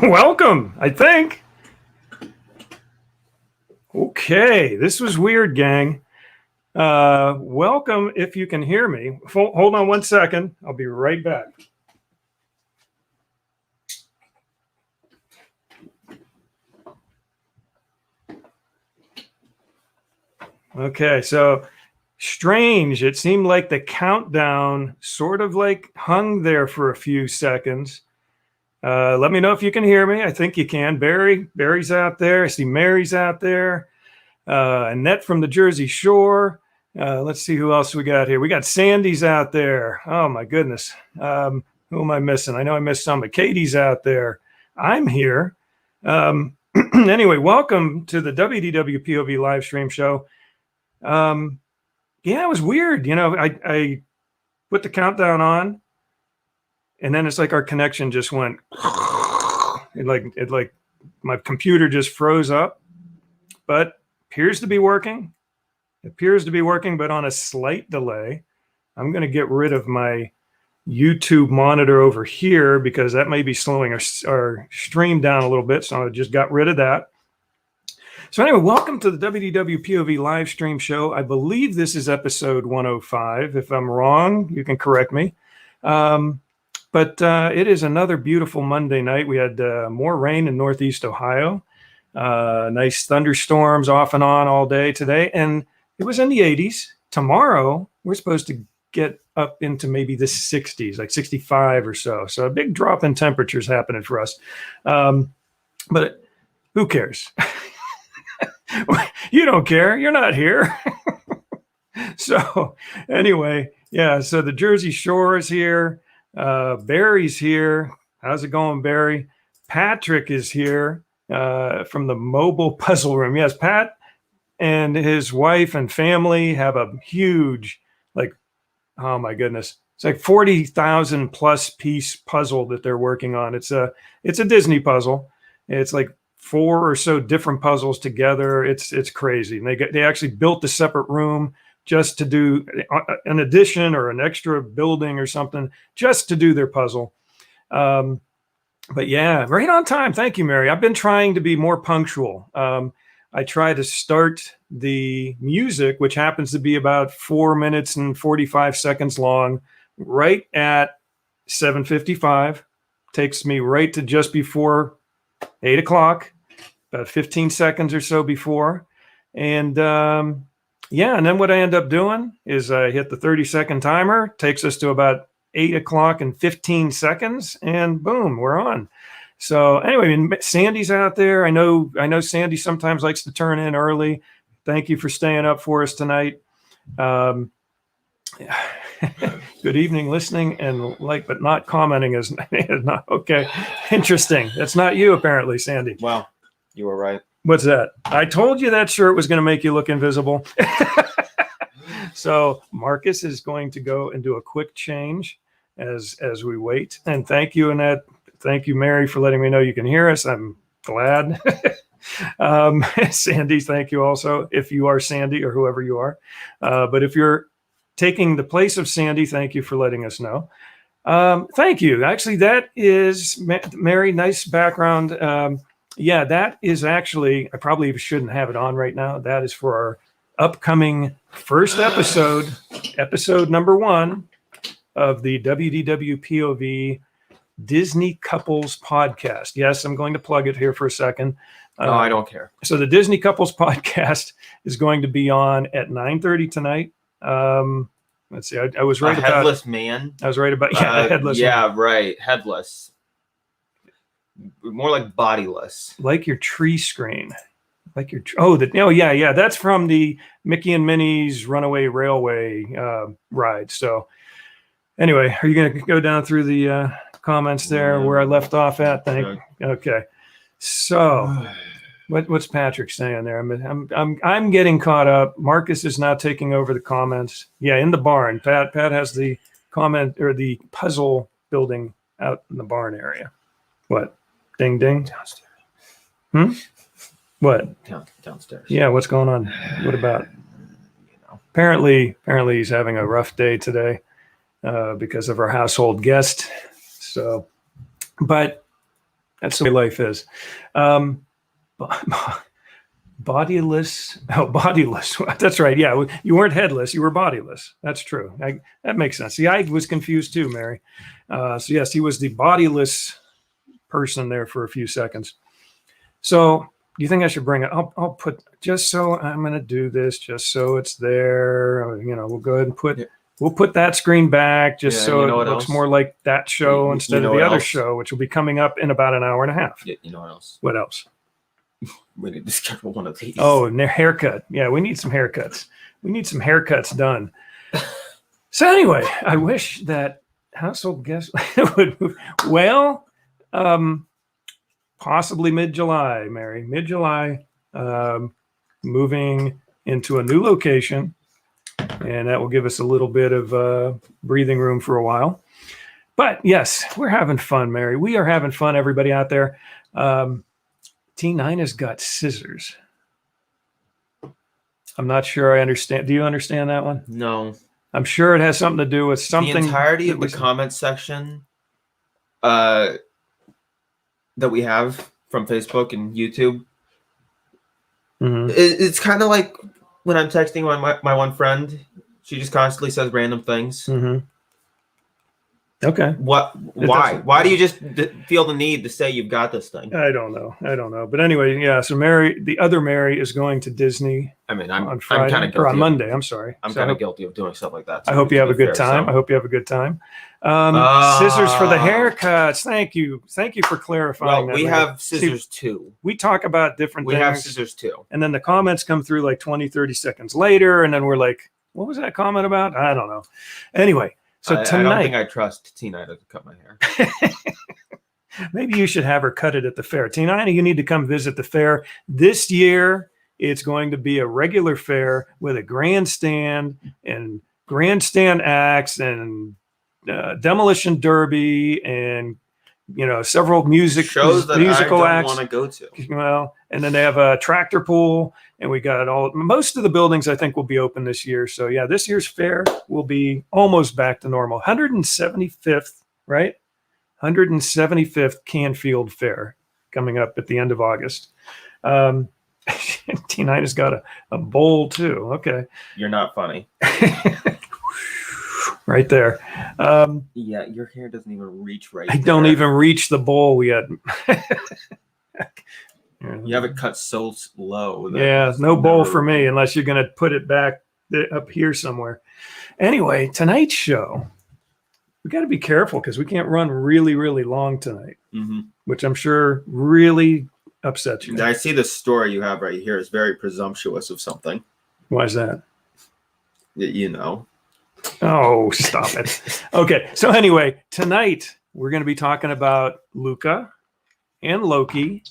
Welcome, I think. Okay, this was weird, gang. Welcome, if you can hear me. Hold on one second. I'll be right back. Okay, so strange. It seemed like the countdown sort of like hung there for a few seconds. Let me know if you can hear me. I think you can. Barry's out there. I see Mary's out there. Annette from the Jersey Shore. Let's see who else we got here. We got Sandy's out there. Oh my goodness. Who am I missing? I know I missed some, but Katie's out there. I'm here. Anyway, welcome to the WDWpov live stream show. Yeah, it was weird. You know, I put the countdown on, and then it's like our connection just went. It like my computer just froze up, but appears to be working. But on a slight delay. I'm going to get rid of my YouTube monitor over here because that may be slowing our stream down a little bit. So I just got rid of that. So anyway, welcome to the WDWpov live stream show. I believe this is episode 105. If I'm wrong, you can correct me. But it is another beautiful Monday night. We had more rain in Northeast Ohio. Nice thunderstorms off and on all day today. And it was in the 80s. Tomorrow, we're supposed to get up into maybe the 60s, like 65 or so. So a big drop in temperatures happening for us. But who cares? You don't care. You're not here. So anyway, yeah, so the Jersey Shore is here. Barry's here. How's it going, Barry? Patrick is here from the mobile puzzle room. Yes, Pat and his wife and family have a huge, like, oh my goodness, it's like 40,000 plus piece puzzle that they're working on. It's a Disney puzzle. It's like 4 or so different puzzles together. It's crazy. And they actually built a separate room just to do an addition or an extra building or something, just to do their puzzle. But yeah, right on time. Thank you, Mary. I've been trying to be more punctual. I try to start the music, which happens to be about 4 minutes and 45 seconds long, right at 7:55. Takes me right to just before 8 o'clock, about 15 seconds or so before. And yeah, and then what I end up doing is I hit the 30-second timer, takes us to about 8 o'clock and 15 seconds, and boom, we're on. So anyway, Sandy's out there. I know Sandy sometimes likes to turn in early. Thank you for staying up for us tonight. Good evening, listening and but not commenting is not okay. Interesting. That's not you, apparently, Sandy. Well, you were right. What's that? I told you that shirt was going to make you look invisible. So Marcus is going to go and do a quick change as we wait. And thank you, Annette. Thank you, Mary, for letting me know you can hear us. I'm glad. Sandy, thank you also, if you are Sandy or whoever you are. But if you're taking the place of Sandy, thank you for letting us know. Thank you. Actually, that is, Mary, nice background. Yeah, that is actually, I probably shouldn't have it on right now. That is for our upcoming first episode number 1 of the WDWpov Disney Couples Podcast. Yes, I'm going to plug it here for a second. No, I don't care. So the Disney Couples Podcast is going to be on at 9:30 tonight. Let's see. I was right about headless man. I was right about headless. Yeah, man. Right. Headless. More like bodiless. Like your tree screen. Like your yeah. That's from the Mickey and Minnie's Runaway Railway ride. So anyway, are you going to go down through the comments there where I left off at? Okay. So what's Patrick saying there? I'm getting caught up. Marcus is now taking over the comments. Yeah, in the barn. Pat has the comment or the puzzle building out in the barn area. What? Ding ding. Downstairs. What? Downstairs. Yeah, what's going on? What about? Apparently he's having a rough day today because of our household guest. So, but That's the way life is. Bodiless. Oh, bodiless. That's right. Yeah, you weren't headless. You were bodiless. That's true. That makes sense. See, I was confused too, Mary. So yes, he was the bodiless person there for a few seconds. So do you think I should bring it? I'll put, just so I'm going to do this, just so it's there. You know, we'll go ahead and we'll put that screen back just so it looks more like that show instead of the other show, which will be coming up in about an hour and a half. Yeah, you know what else? What else? We need to schedule one of these. Oh, and their haircut. Yeah, we need some haircuts. We need some haircuts done. So anyway, I wish that household guest would move. Well, possibly mid-July, Mary. Mid-July, moving into a new location. And that will give us a little bit of breathing room for a while. But yes, we're having fun, Mary. We are having fun, everybody out there. T9 has got scissors. I'm not sure I understand. Do you understand that one? No. I'm sure it has something to do with something. The entirety of the comment section that we have from Facebook and YouTube. Mm-hmm. It's kind of like when I'm texting my one friend. She just constantly says random things. Mm-hmm. Okay. Why? Why do you just feel the need to say you've got this thing? I don't know. But anyway, yeah. So Mary, the other Mary, is going to Disney. I mean, on Friday, kind of or on Monday. I'm sorry. I'm kind of guilty of doing stuff like that. I hope you have a good time. I hope you have a good time. Scissors for the haircuts. Thank you for clarifying. Well, we have scissors too. We talk about different things. We have scissors too. And then the comments come through like 20, 30 seconds later. And then we're like, what was that comment about? I don't know. Anyway. So tonight, I don't think I trust Tina to cut my hair. Maybe you should have her cut it at the fair. Tina, you need to come visit the fair. This year, it's going to be a regular fair with a grandstand and grandstand acts and demolition derby and several shows that musical I don't acts. Want to go to. Well, and then they have a tractor pool, and we got most of the buildings I think will be open this year. So yeah, this year's fair will be almost back to normal. 175th, right? 175th Canfield Fair coming up at the end of August. T9 has got a bowl too. Okay. You're not funny. Right there. Yeah, your hair doesn't even reach right. I don't even reach the bowl yet. You have it cut so low. Yeah, no bowl for me unless you're going to put it back up here somewhere. Anyway, tonight's show, we got to be careful because we can't run really, really long tonight, which I'm sure really upsets you. I see the story you have right here is very presumptuous of something. Why is that? You know. Oh, stop it. Okay, so anyway, tonight we're going to be talking about Luca and Loki.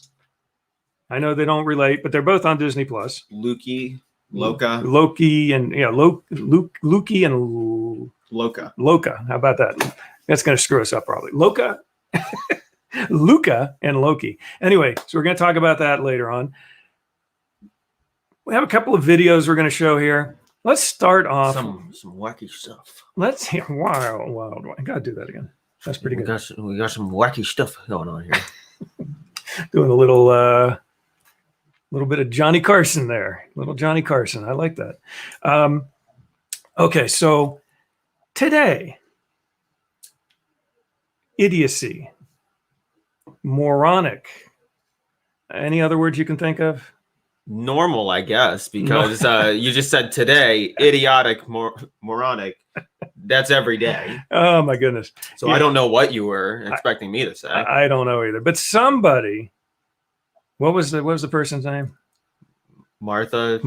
I know they don't relate, but they're both on Disney Plus. Loki and Loki and Loka. How about that? That's going to screw us up probably. Luca and Loki. Anyway, so we're going to talk about that later on. We have a couple of videos we're going to show here. Let's start off some wacky stuff. Let's hear wild. I gotta do that again. That's pretty good. We got some wacky stuff going on here. Doing a little bit of Johnny Carson there. Little Johnny Carson. I like that. Okay, so today, idiocy, moronic. Any other words you can think of? Normal, I guess, because you just said today, idiotic, moronic. That's every day. Oh my goodness! So yeah. I don't know what you were expecting me to say. I don't know either. But somebody, what was the person's name? Martha.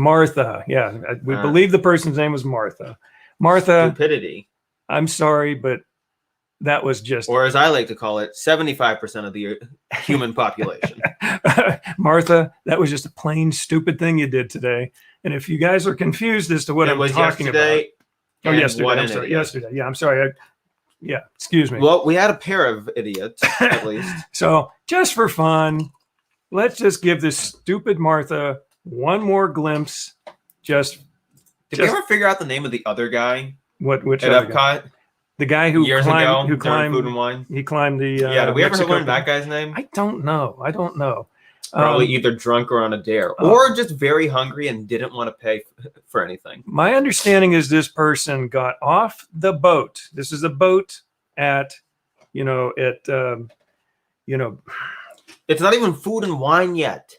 Yeah, we believe the person's name was Martha. Martha. Stupidity. I'm sorry, but that was just, or as I like to call it, 75% of the human population. Martha, that was just a plain stupid thing you did today. And if you guys are confused as to what I'm talking about. Oh, yesterday. I'm sorry. Yesterday. Yeah, I'm sorry. Yeah, excuse me. Well, we had a pair of idiots, at least. So just for fun, let's just give this stupid Martha one more glimpse. Did we ever figure out the name of the other guy? Which at Epcot? The guy who years climbed, ago who during climbed, Food and Wine. he climbed the. Yeah, did we ever Mexico learn that guy's name? I don't know. Probably either drunk or on a dare, or just very hungry and didn't want to pay for anything. My understanding is this person got off the boat. This is a boat at, it's not even Food and Wine yet.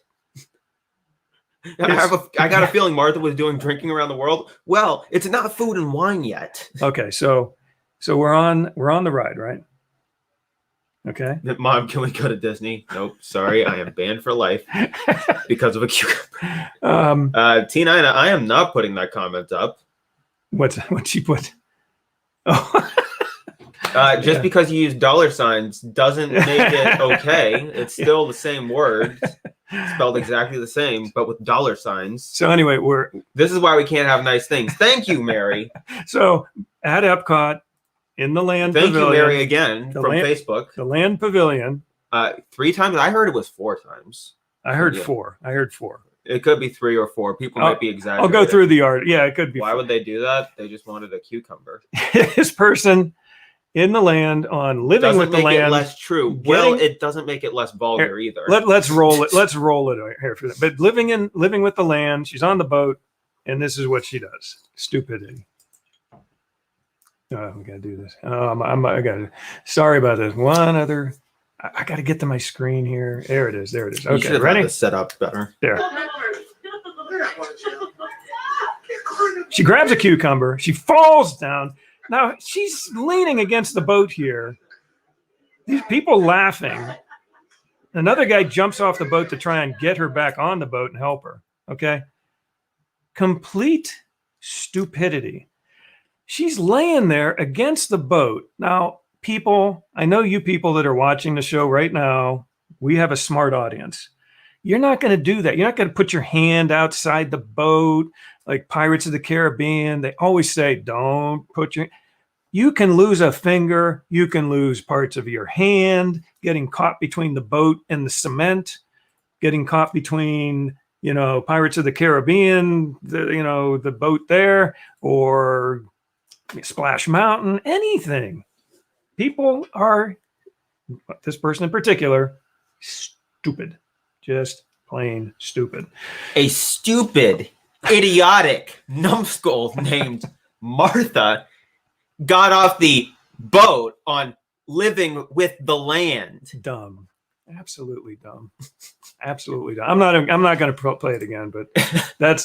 I got a feeling Martha was doing Drinking Around the World. Well, it's not Food and Wine yet. Okay, so we're on the ride, right? Okay. Mom, can we go to Disney? Nope. Sorry, I am banned for life because of a cucumber. T9, I am not putting that comment up. What she put? Oh. Just because you use dollar signs doesn't make it okay. It's still the same word, spelled exactly the same, but with dollar signs. So anyway, this is why we can't have nice things. Thank you, Mary. So at Epcot, in the Land Thank Pavilion. You, Mary, again from Facebook. The Land Pavilion. 3 times. I heard it was 4 times. I heard 4. It could be 3 or 4. People might be exaggerating. I'll go through the art. Yeah, it could be. Why would they do that? They just wanted a cucumber. This person in the land on Living with the Land. Doesn't make it less true. Well, it doesn't make it less vulgar either. Let's roll it. Let's roll it here for that. But living with the land. She's on the boat, and this is what she does. Stupidity. Oh, we gotta do this. Sorry about this. One other. I gotta get to my screen here. There it is. Okay, ready? Set up better. There. She grabs a cucumber. She falls down. Now she's leaning against the boat here. These people laughing. Another guy jumps off the boat to try and get her back on the boat and help her. Okay. Complete stupidity. She's laying there against the boat. Now, people, I know you people that are watching the show right now, we have a smart audience. You're not going to do that. You're not going to put your hand outside the boat like Pirates of the Caribbean. They always say, don't put your... You can lose a finger. You can lose parts of your hand, getting caught between the boat and the cement, getting caught between, Pirates of the Caribbean, the boat there, or Splash Mountain, anything. People are, this person in particular, stupid. Just plain stupid. A stupid, idiotic numbskull named Martha got off the boat on Living with the Land. Dumb. Absolutely dumb. Absolutely dumb. I'm not going to play it again, but that's.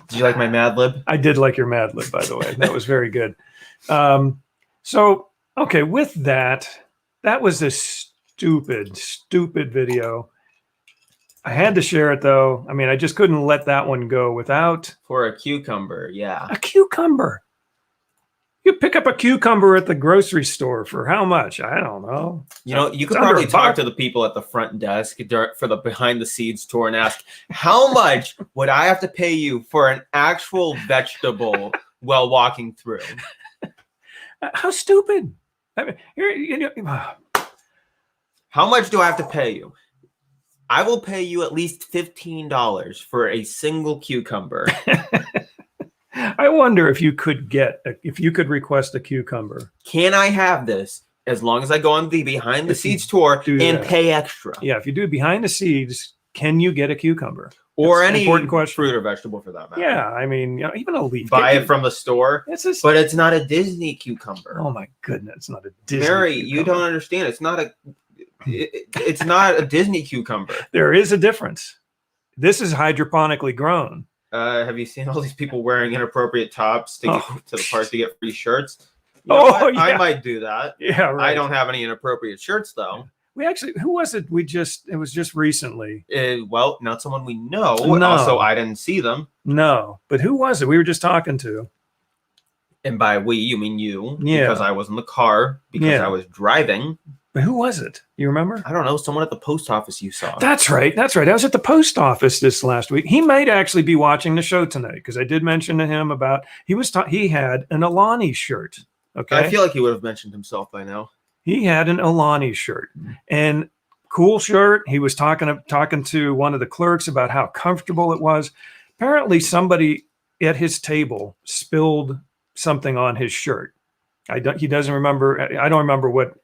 Did you like my Mad Lib? I did like your Mad Lib, by the way. That was very good. So, okay, with that was a stupid video. I had to share it, though. I mean, I just couldn't let that one go without... For a cucumber, yeah. A cucumber. You pick up a cucumber at the grocery store for how much? I don't know. You could probably talk to the people at the front desk for the behind the scenes tour and ask, how much would I have to pay you for an actual vegetable while walking through? How stupid. I mean, how much do I have to pay you? I will pay you at least $15 for a single cucumber. I wonder if you could request a cucumber. Can I have this as long as I go on the behind the scenes tour and pay extra? Yeah, if you do behind the scenes, can you get a cucumber? Or any important question. Fruit or vegetable for that matter. Yeah, I mean, even a leaf. Buy it from the store, but it's not a Disney cucumber. Oh my goodness, it's not a Disney Mary, cucumber. You don't understand. It's not a Disney cucumber. There is a difference. This is hydroponically grown. Have you seen all these people wearing inappropriate tops to get to the park to get free shirts? Yeah. I might do that. Yeah, right. I don't have any inappropriate shirts though. We actually, who was it? It was just recently. Well, not someone we know. No. Also, I didn't see them. No, but who was it? We were just talking to. And by we, you mean you. Yeah. Because I was in the car because I was driving. But who was it? You remember? I don't know. Someone at the post office you saw. That's right. I was at the post office this last week. He might actually be watching the show tonight because I did mention to him about he had an Alani shirt. Okay. I feel like he would have mentioned himself by now. He had an Alani shirt and cool shirt. He was talking to one of the clerks about how comfortable it was. Apparently somebody at his table spilled something on his shirt. He doesn't remember. I don't remember what.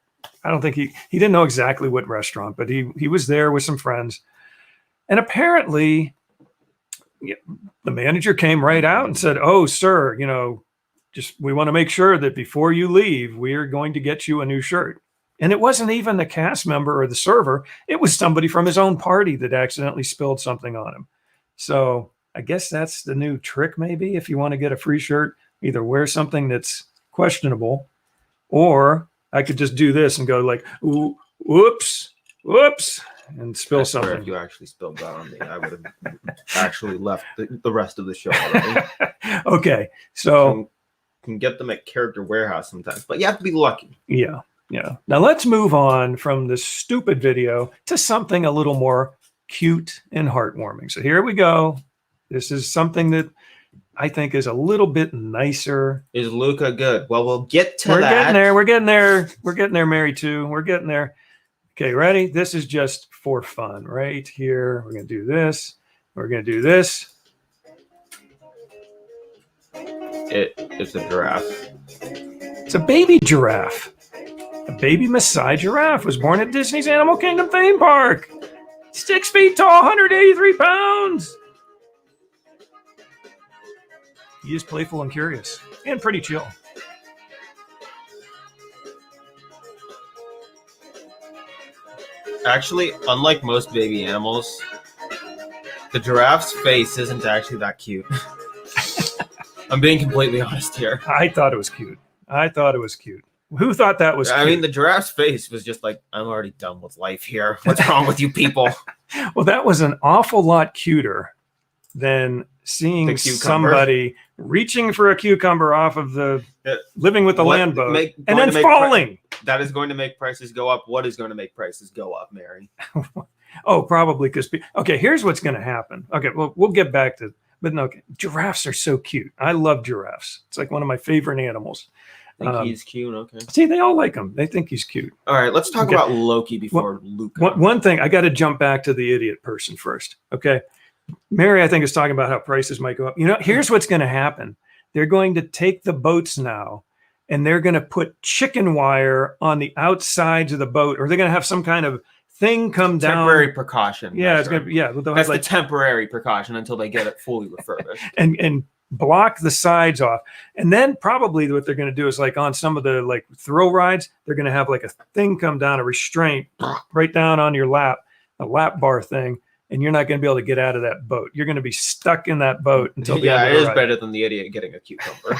I don't think he didn't know exactly what restaurant, but he was there with some friends, and apparently, the manager came right out and said, "Oh, sir, just we want to make sure that before you leave, we are going to get you a new shirt." And it wasn't even the cast member or the server. It was somebody from his own party that accidentally spilled something on him. So I guess that's the new trick, maybe, if you want to get a free shirt, either wear something that's questionable, or I could just do this and go like, ooh, whoops, and spill something. If you actually spilled that on me, I would have actually left the rest of the show already. Okay, so can get them at Character Warehouse sometimes, but you have to be lucky. Yeah. Now let's move on from this stupid video to something a little more cute and heartwarming. So here we go. This is something that I think is a little bit nicer. Is Luca good? Well, we'll get to that. We're getting there, Mary, too. We're getting there. Okay, ready? This is just for fun right here. We're going to do this. We're going to do this. It's a giraffe. It's a baby giraffe. A baby Maasai giraffe was born at Disney's Animal Kingdom theme park. 6 feet tall, 183 pounds. He is playful and curious, and pretty chill. Actually, unlike most baby animals, the giraffe's face isn't actually that cute. I'm being completely honest here. I thought it was cute. Who thought that was cute? I mean, the giraffe's face was just like, I'm already done with life here. What's wrong with you people? Well, that was an awful lot cuter than seeing somebody reaching for a cucumber off of the living with the land boat and then falling. That is going to make prices go up. What is going to make prices go up, Mary? Oh, probably because, okay, here's what's going to happen. Okay, well, we'll get back to, but no, okay, giraffes are so cute. I love giraffes. It's like one of my favorite animals. I think he's cute. Okay. See, they all like him. They think he's cute. All right, let's talk about Loki before Luca. One thing, I got to jump back to the idiot person first. Okay. Mary, I think, is talking about how prices might go up. Here's what's going to happen. They're going to take the boats now and they're going to put chicken wire on the outsides of the boat, or they're going to have some kind of thing come down. Temporary precaution. Yeah, it's going to that's the temporary precaution until they get it fully refurbished. and block the sides off. And then probably what they're going to do is, like on some of the like thrill rides, they're going to have like a thing come down, a restraint right down on your lap, a lap bar thing. And you're not going to be able to get out of that boat. You're going to be stuck in that boat until the end of the ride. It is better than the idiot getting a cucumber.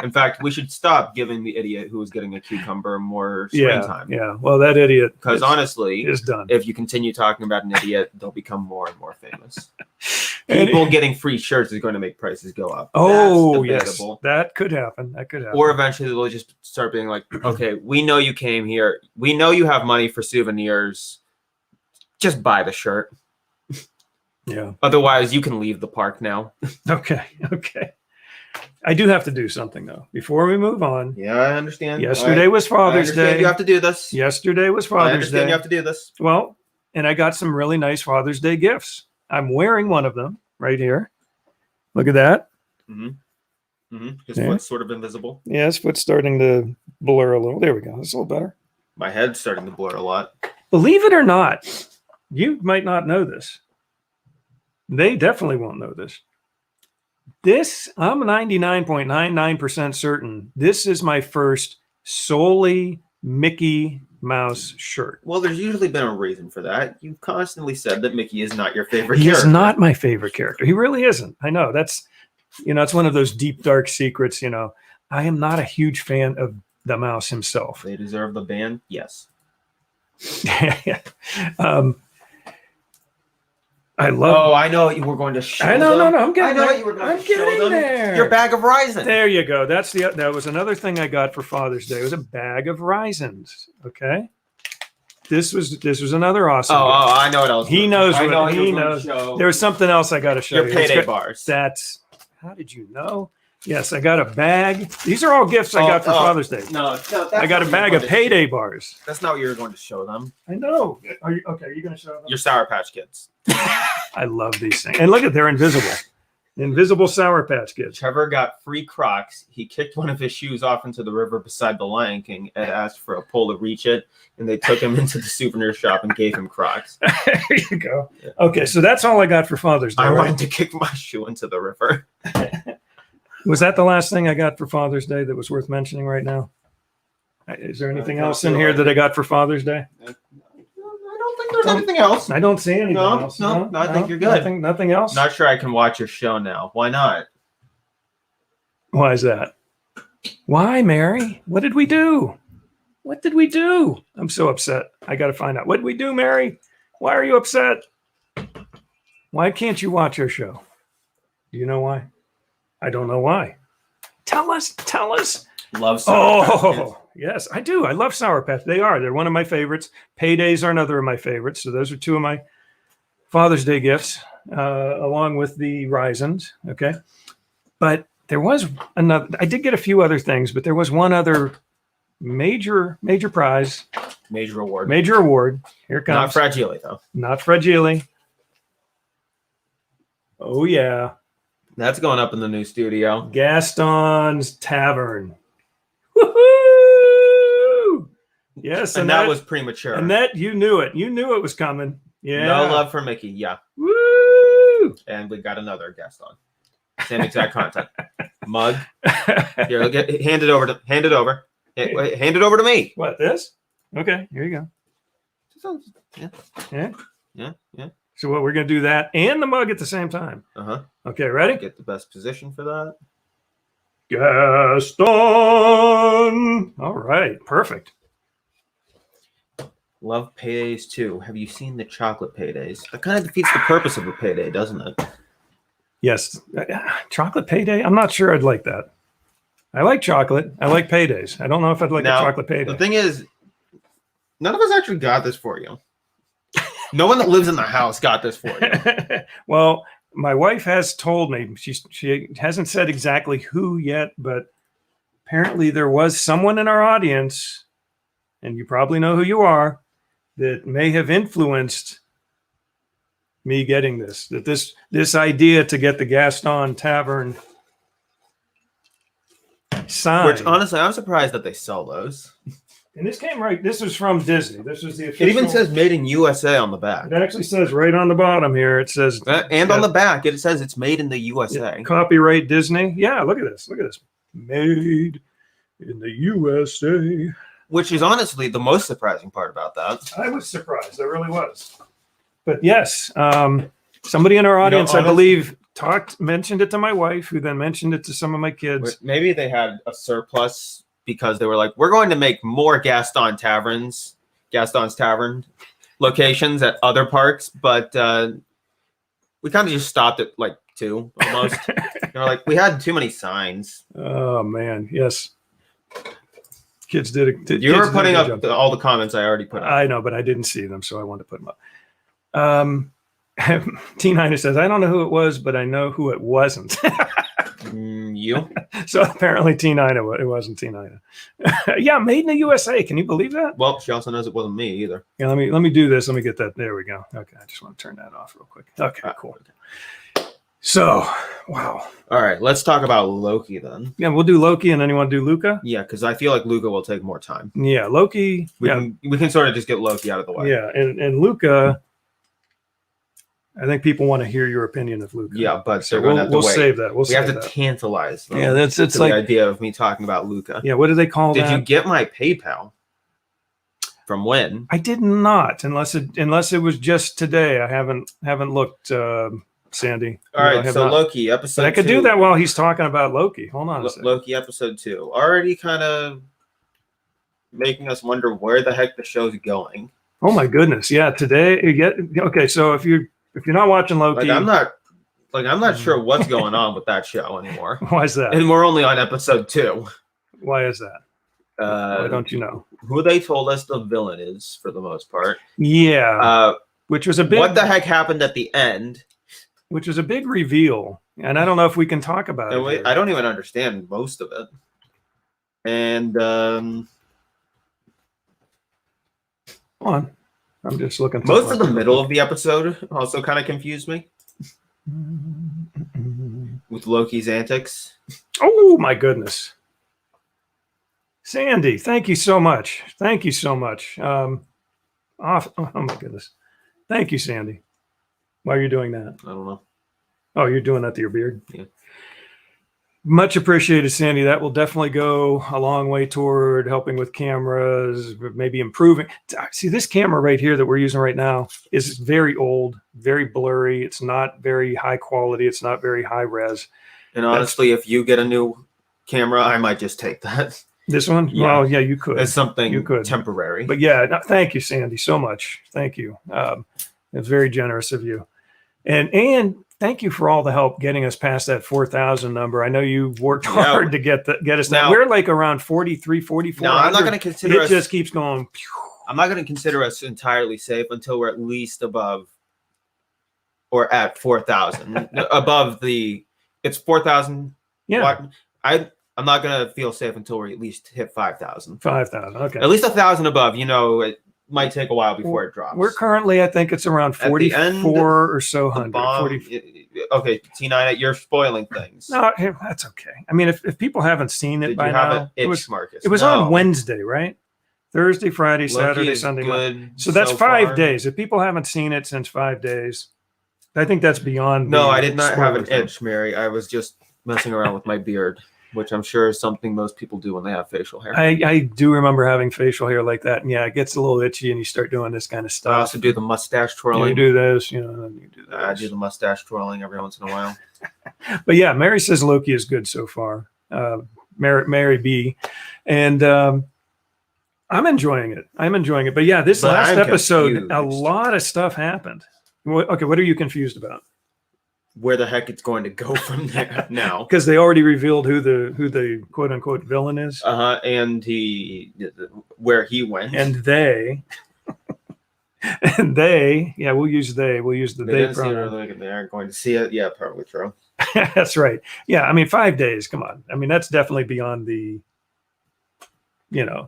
In fact, we should stop giving the idiot who is getting a cucumber more screen time. Yeah, well, that idiot, because honestly, is done. If you continue talking about an idiot, they'll become more and more famous. People getting free shirts is going to make prices go up. Oh, yes, that could happen. Or eventually they'll just start being like, okay, we know you came here. We know you have money for souvenirs. Just buy the shirt. Yeah. Otherwise, you can leave the park now. Okay. I do have to do something, though, before we move on. Yeah, I understand. Yesterday was Father's Day. You have to do this. Yesterday was Father's Day. You have to do this. Well, and I got some really nice Father's Day gifts. I'm wearing one of them right here. Look at that. His foot's sort of invisible. Yeah, his foot's starting to blur a little. There we go. It's a little better. My head's starting to blur a lot. Believe it or not, you might not know this. They definitely won't know this. I'm 99.99% certain this is my first solely Mickey Mouse shirt. Well, there's usually been a reason for that. You've constantly said that Mickey is not your favorite character. He's not my favorite character. He really isn't. I know. That's, it's one of those deep, dark secrets. I am not a huge fan of the mouse himself. They deserve the ban? Yes. I love. Oh, I know what you were going to show. I know, them. I'm getting. I know you were going to show them. There. Your bag of raisins. There you go. That was another thing I got for Father's Day. It was a bag of raisins. Okay. This was another awesome. Oh, I know what else. He knows what he knows. There was something else I got to show you. Your payday bars. How did you know? Yes, I got a bag. These are all gifts I got for Father's Day. No, I got a bag of payday bars. That's not what you were going to show them. I know. Are you going to show them? Your Sour Patch Kids. I love these things. And look they're invisible. Invisible Sour Patch Kids. Trevor got free Crocs. He kicked one of his shoes off into the river beside the Lion King and asked for a pole to reach it. And they took him into the souvenir shop and gave him Crocs. There you go. Yeah. Okay, so that's all I got for Father's Day. I right? wanted to kick my shoe into the river. Was that the last thing I got for Father's Day that was worth mentioning right now? Is there anything else in here that I got for Father's Day? I don't think there's anything else. I don't see anything else. No, I think you're good. Nothing else? Not sure I can watch your show now. Why not? Why is that? Why, Mary? What did we do? What did we do? I'm so upset. I got to find out. What did we do, Mary? Why are you upset? Why can't you watch our show? Do you know why? I don't know why. Tell us. Love Sour Patch Kids. Oh, yes, I do. I love Sour Patch. They're one of my favorites. Paydays are another of my favorites. So those are two of my Father's Day gifts, along with the Risins. Okay. But there was another, I did get a few other things, but there was one other major prize. Major award. Major award. Here it comes. Not Fragile, though. Not Fragile. Oh, yeah. That's going up in the new studio. Gaston's Tavern. Woohoo! Yes, And that was premature. And that you knew it. You knew it was coming. Yeah. No love for Mickey. Yeah. Woo! And we got another guest on. Same exact content. Mug. Here, hand it over. Hand it over to me. What, this? Okay, here you go. Yeah. Yeah. Yeah. So what, we're going to do that and the mug at the same time. Uh-huh. Okay, ready? Get the best position for that. Gaston. All right, perfect. Love paydays too. Have you seen the chocolate paydays? That kind of defeats the purpose of a payday, doesn't it? Yes. Chocolate payday? I'm not sure I'd like that. I like chocolate. I like paydays. I don't know if I'd like a chocolate payday. The thing is, none of us actually got this for you. No one that lives in the house got this for you. Well, my wife has told me, she hasn't said exactly who yet, but apparently there was someone in our audience, and you probably know who you are, that may have influenced me getting this. That this idea to get the Gaston Tavern sign. Which honestly, I'm surprised that they sell those. And this came right. This was from Disney. This was the official. It even says "Made in USA" on the back. It actually says right on the bottom here. It says, and on the back, it says it's made in the USA. Copyright Disney. Yeah, look at this. Look at this. Made in the USA. Which is honestly the most surprising part about that. I was surprised. I really was. But yes, somebody in our audience, I believe, mentioned it to my wife, who then mentioned it to some of my kids. Maybe they had a surplus because they were like, we're going to make more Gaston's Tavern locations at other parks, but we kind of just stopped at like 2 almost. They were like, we had too many signs. Oh man, yes. Kids did it. You were putting up all the comments I already put up. I know, but I didn't see them, so I wanted to put them up. T9 says, I don't know who it was, but I know who it wasn't. You? So apparently T9, it wasn't T9. Yeah, made in the USA. Can you believe that? Well, she also knows it wasn't me either. Yeah, let me do this. Let me get that. There we go. Okay, I just want to turn that off real quick. Okay, cool. So, wow. All right, let's talk about Loki then. Yeah, we'll do Loki, and then you want to do Luca? Yeah, because I feel like Luca will take more time. Yeah, Loki. We can sort of just get Loki out of the way. Yeah, and Luca, I think people want to hear your opinion of Luca. Yeah, but so we'll save that. We have to tantalize them. Yeah, it's like the idea of me talking about Luca. Yeah, what do they call that? Did you get my PayPal? From when? I did not, unless it was just today. I haven't looked, Sandy. All right, so Loki episode. But I could do that while he's talking about Loki. Hold on a second. Loki episode 2, already kind of making us wonder where the heck the show's going. Oh my goodness! Yeah, today. Okay, so if you're not watching Loki, I'm not sure what's going on with that show anymore. Why is that? And we're only on episode 2. Why is that? Why don't you know who they told us the villain is for the most part? Yeah, which was a big. What the heck happened at the end? Which was a big reveal, and I don't know if we can talk about it. I don't even understand most of it. And hold on, I'm just looking. Most of the middle of the episode also kind of confused me. with Loki's antics. Oh my goodness. Sandy, thank you so much. Thank you so much. Oh my goodness. Thank you, Sandy. Why are you doing that? I don't know. Oh, you're doing that to your beard? Yeah. Much appreciated, Sandy. That will definitely go a long way toward helping with cameras, maybe improving. See, this camera right here that we're using right now is very old, very blurry. It's not very high quality. It's not very high res. And honestly, if you get a new camera, I might just take that. This one? Yeah. Well, yeah, you could. It's something you could. temporary. But yeah, no, thank you, Sandy, so much. Thank you. It's very generous of you. And thank you for all the help getting us past that 4,000 number. I know you worked hard to get us now. We're like around 43, 44. No, I'm not going to consider it just keeps going. I'm not going to consider us entirely safe until we're at least above or at 4,000. Above the, it's 4,000. Yeah. I'm not going to feel safe until we at least hit 5,000. 5,000. Okay. At least 1,000 above. You know, it might take a while before it drops. We're currently, I think it's around 44 or so hundred. Okay, T9, you're spoiling things. No, that's okay. I mean, if people haven't seen it by now, it was Marcus? It was on Wednesday, right? Thursday, Friday, Saturday, Sunday, Monday. So that's 5 days. If people haven't seen it since 5 days, I think that's beyond. No, I did not have an itch, Mary. I was just messing around with my beard, which I'm sure is something most people do when they have facial hair. I do remember having facial hair like that. And yeah, it gets a little itchy and you start doing this kind of stuff. I also do the mustache twirling. You do this, you do that. I do the mustache twirling every once in a while. But yeah, Mary says Loki is good so far. Mary B. And I'm enjoying it. But yeah, this last episode, a lot of stuff happened. Okay, what are you confused about? Where the heck it's going to go from there now? Because they already revealed who the quote unquote villain is. And where he went. And they, yeah, we'll use they. We'll use the they pronoun. They aren't going to see it. Yeah, probably true. That's right. Yeah, I mean, 5 days. Come on. I mean, that's definitely beyond the,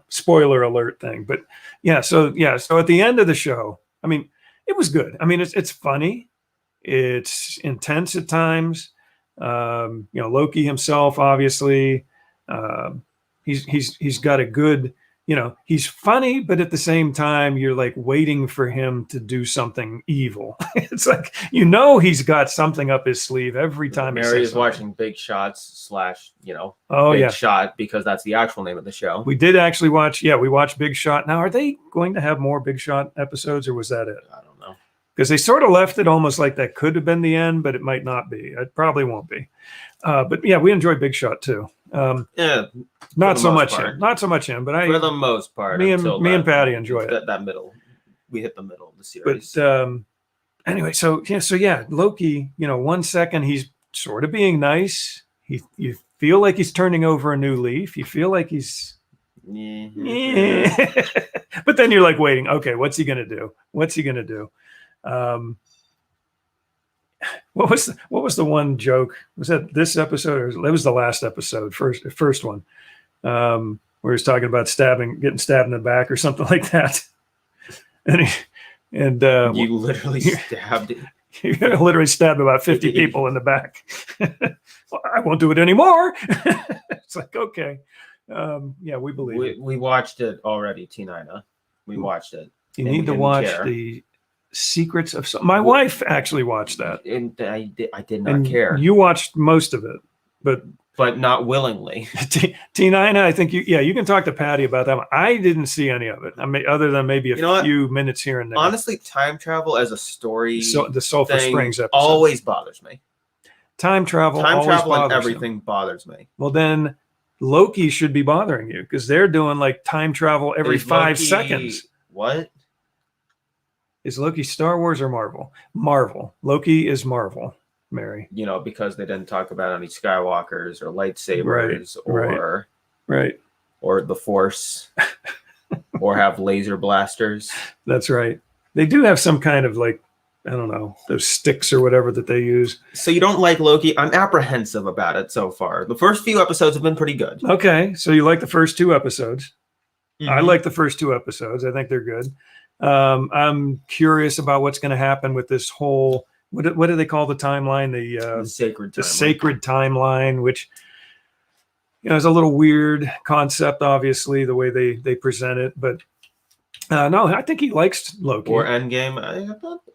spoiler alert thing. But yeah, so at the end of the show, I mean, it was good. I mean, it's funny. It's intense at times. Loki himself, obviously, he's got a good, he's funny, but at the same time, you're like waiting for him to do something evil. It's like, he's got something up his sleeve every time. Mary is watching Big Shots / Big Shot, because that's the actual name of the show. We did actually watch. Yeah, we watched Big Shot. Now, are they going to have more Big Shot episodes, or was that it? I don't know. Because they sort of left it almost like that could have been the end, but it might not be. It probably won't be. But yeah, we enjoyed Big Shot too. Yeah, not so much him. Not so much him, but for the most part, me and Patty enjoyed it. That middle, we hit the middle of the series. But anyway, so Loki. 1 second he's sort of being nice. You feel like he's turning over a new leaf. You feel like he's. Yeah. But then you're like waiting. Okay, what's he gonna do? What was the one joke? Was that this episode, or it was the last episode, first one, where he's talking about getting stabbed in the back or something like that, and you literally stabbed it. You literally stabbed about 50 people in the back. Well, I won't do it anymore. It's like, okay, yeah, we believe we watched it already, T9. We watched it. You need to watch the Secrets of My wife actually watched that, and I did not care. You watched most of it, but not willingly. T9, I think you can talk to Patty about that one. I didn't see any of it. I mean, other than maybe a few minutes here and there. Honestly, time travel as a story, the Sulphur Springs episode always bothers me. Time travel and everything bothers me. Well, then Loki should be bothering you because they're doing like time travel every 5 seconds. What? Is Loki Star Wars or Marvel? Marvel. Loki is Marvel, Mary. Because they didn't talk about any Skywalkers or lightsabers or the Force or have laser blasters. That's right. They do have some kind of I don't know, those sticks or whatever that they use. So you don't like Loki? I'm apprehensive about it so far. The first few episodes have been pretty good. Okay. So you like the first 2 episodes. Mm-hmm. I like the first 2 episodes. I think they're good. I'm curious about what's going to happen with this whole what do they call the timeline? The sacred the timeline. sacred timeline, which is a little weird concept, obviously, the way they present it. But no, I think he likes Loki. Or Endgame.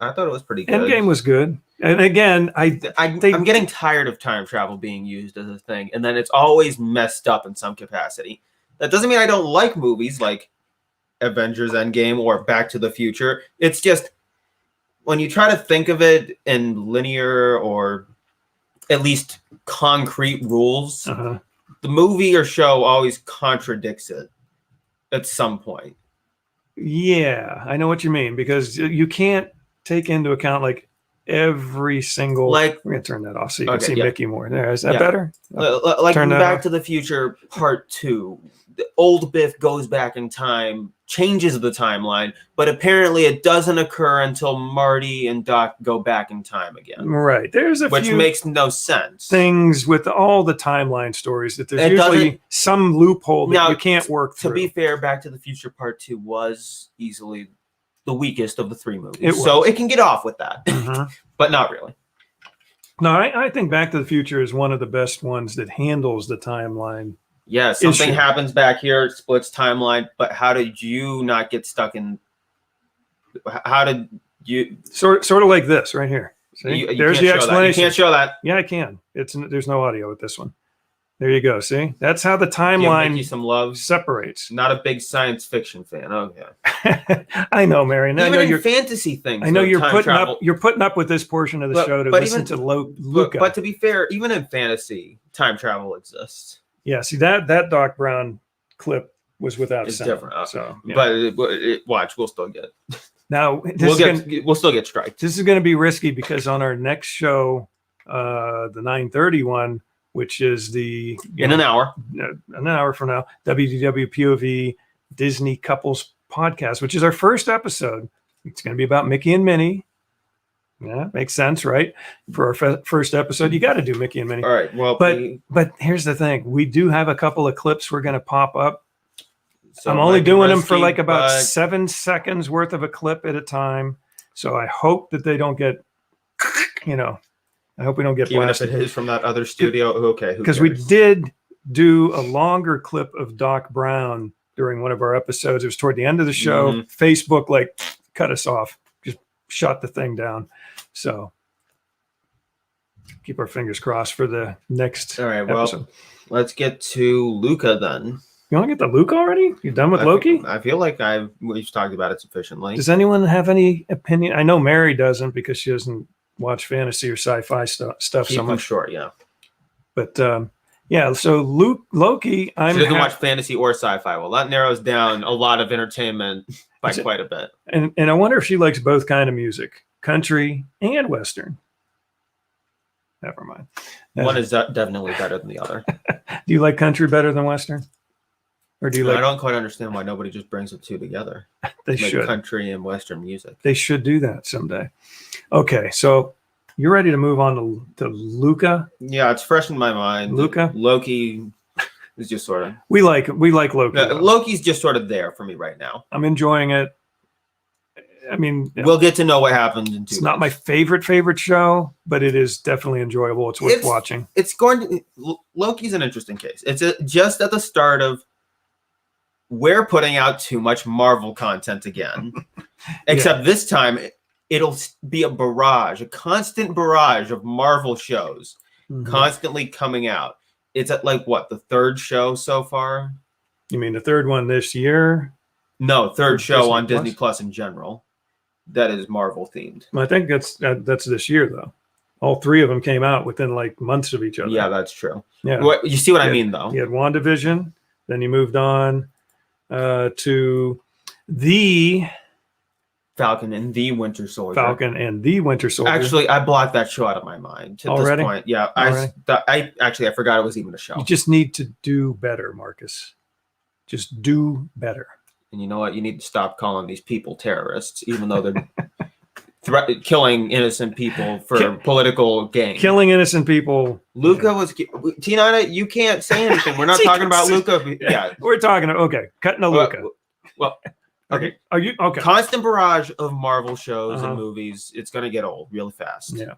I thought it was pretty good. Endgame was good. And again, I'm getting tired of time travel being used as a thing, and then it's always messed up in some capacity. That doesn't mean I don't like movies like Avengers Endgame or Back to the Future. It's just when you try to think of it in linear or at least concrete rules, the movie or show always contradicts it at some point. Yeah, I know what you mean, because you can't take into account like every single, we're gonna turn that off so you can see Mickey more. There, is that better? Like Back to the Future Part 2, the old Biff goes back in time, changes the timeline, but apparently it doesn't occur until Marty and Doc go back in time again. Right. There's which makes no sense. Things with all the timeline stories that there's usually some loophole that you can't work through. To be fair, Back to the Future Part 2 was easily the weakest of the three movies. So it can get off with that, but not really. No, I think Back to the Future is one of the best ones that handles the timeline. Yeah, something happens back here, splits timeline, but how did you not get stuck in? How did you sort of like this right here? See? There's the explanation. You can't show that. Yeah, I can. There's no audio with this one. There you go. See, that's how the timeline some love separates. Not a big science fiction fan. Okay. I know, Marion. Even I know your fantasy things. I know you're putting up with this portion of the show to listen to Luca. But to be fair, even in fantasy, time travel exists. Yeah. See that Doc Brown clip was without it's sound. Different. So, yeah. But watch, we'll still get. Now we'll still get striked. This is going to be risky because on our next show, the 9:30 one, which is an hour from now, WDWpov Disney Couples Podcast, which is our first episode. It's going to be about Mickey and Minnie. Yeah, makes sense, right? For our first episode, you got to do Mickey and Minnie. All right. Well, but here's the thing: we do have a couple of clips we're going to pop up. So I'm only doing them for like about 7 seconds worth of a clip at a time. So I hope that they don't get, I hope we don't get blasted. Even if it is from that other studio, okay. Because we did do a longer clip of Doc Brown during one of our episodes. It was toward the end of the show. Facebook cut us off, just shut the thing down. So keep our fingers crossed for the next episode. Well, let's get to Luca then. You want to get to Luca already? You done with Loki? I feel like we've talked about it sufficiently. Does anyone have any opinion? I know Mary doesn't because she doesn't watch fantasy or sci-fi stuff so much. Short, yeah. But so Loki, she doesn't watch fantasy or sci-fi. Well, that narrows down a lot of entertainment by quite a bit. And I wonder if she likes both kind of music, country and Western. Never mind. One is definitely better than the other. Do you like country better than Western? Or do you like? I don't quite understand why nobody just brings the two together. They should. Country and Western music. They should do that someday. Okay, so you're ready to move on to Luca? Yeah, it's fresh in my mind. Luca? Loki is just sort of. We like Loki. Loki's just sort of there for me right now. I'm enjoying it. I mean, we'll get to know what happens in 2 It's not my favorite show, but it is definitely enjoyable. It's worth watching. Loki's an interesting case. It's just at the start of. We're putting out too much Marvel content again. Except this time, it'll be a constant barrage of Marvel shows constantly coming out. It's at the third show so far? You mean the third one this year? No, third show on Disney Plus in general. That is Marvel themed. I think that's this year, though. All three of them came out within months of each other. Yeah, that's true. Yeah, you see what I mean, though. You had WandaVision, then you moved on to the Falcon and the Winter Soldier. Actually, I blocked that show out of my mind at this point. Yeah, I forgot it was even a show. You just need to do better, Marcus. Just do better. And you know what? You need to stop calling these people terrorists, even though they're killing innocent people for political gain. Killing innocent people. Luca was Tina. You can't say anything. We're not talking about Luca. Yeah, we're talking. Okay, cutting to Luca. Well, Okay. Are you okay? Constant barrage of Marvel shows Uh-huh. and movies. It's gonna get old really fast. Yeah.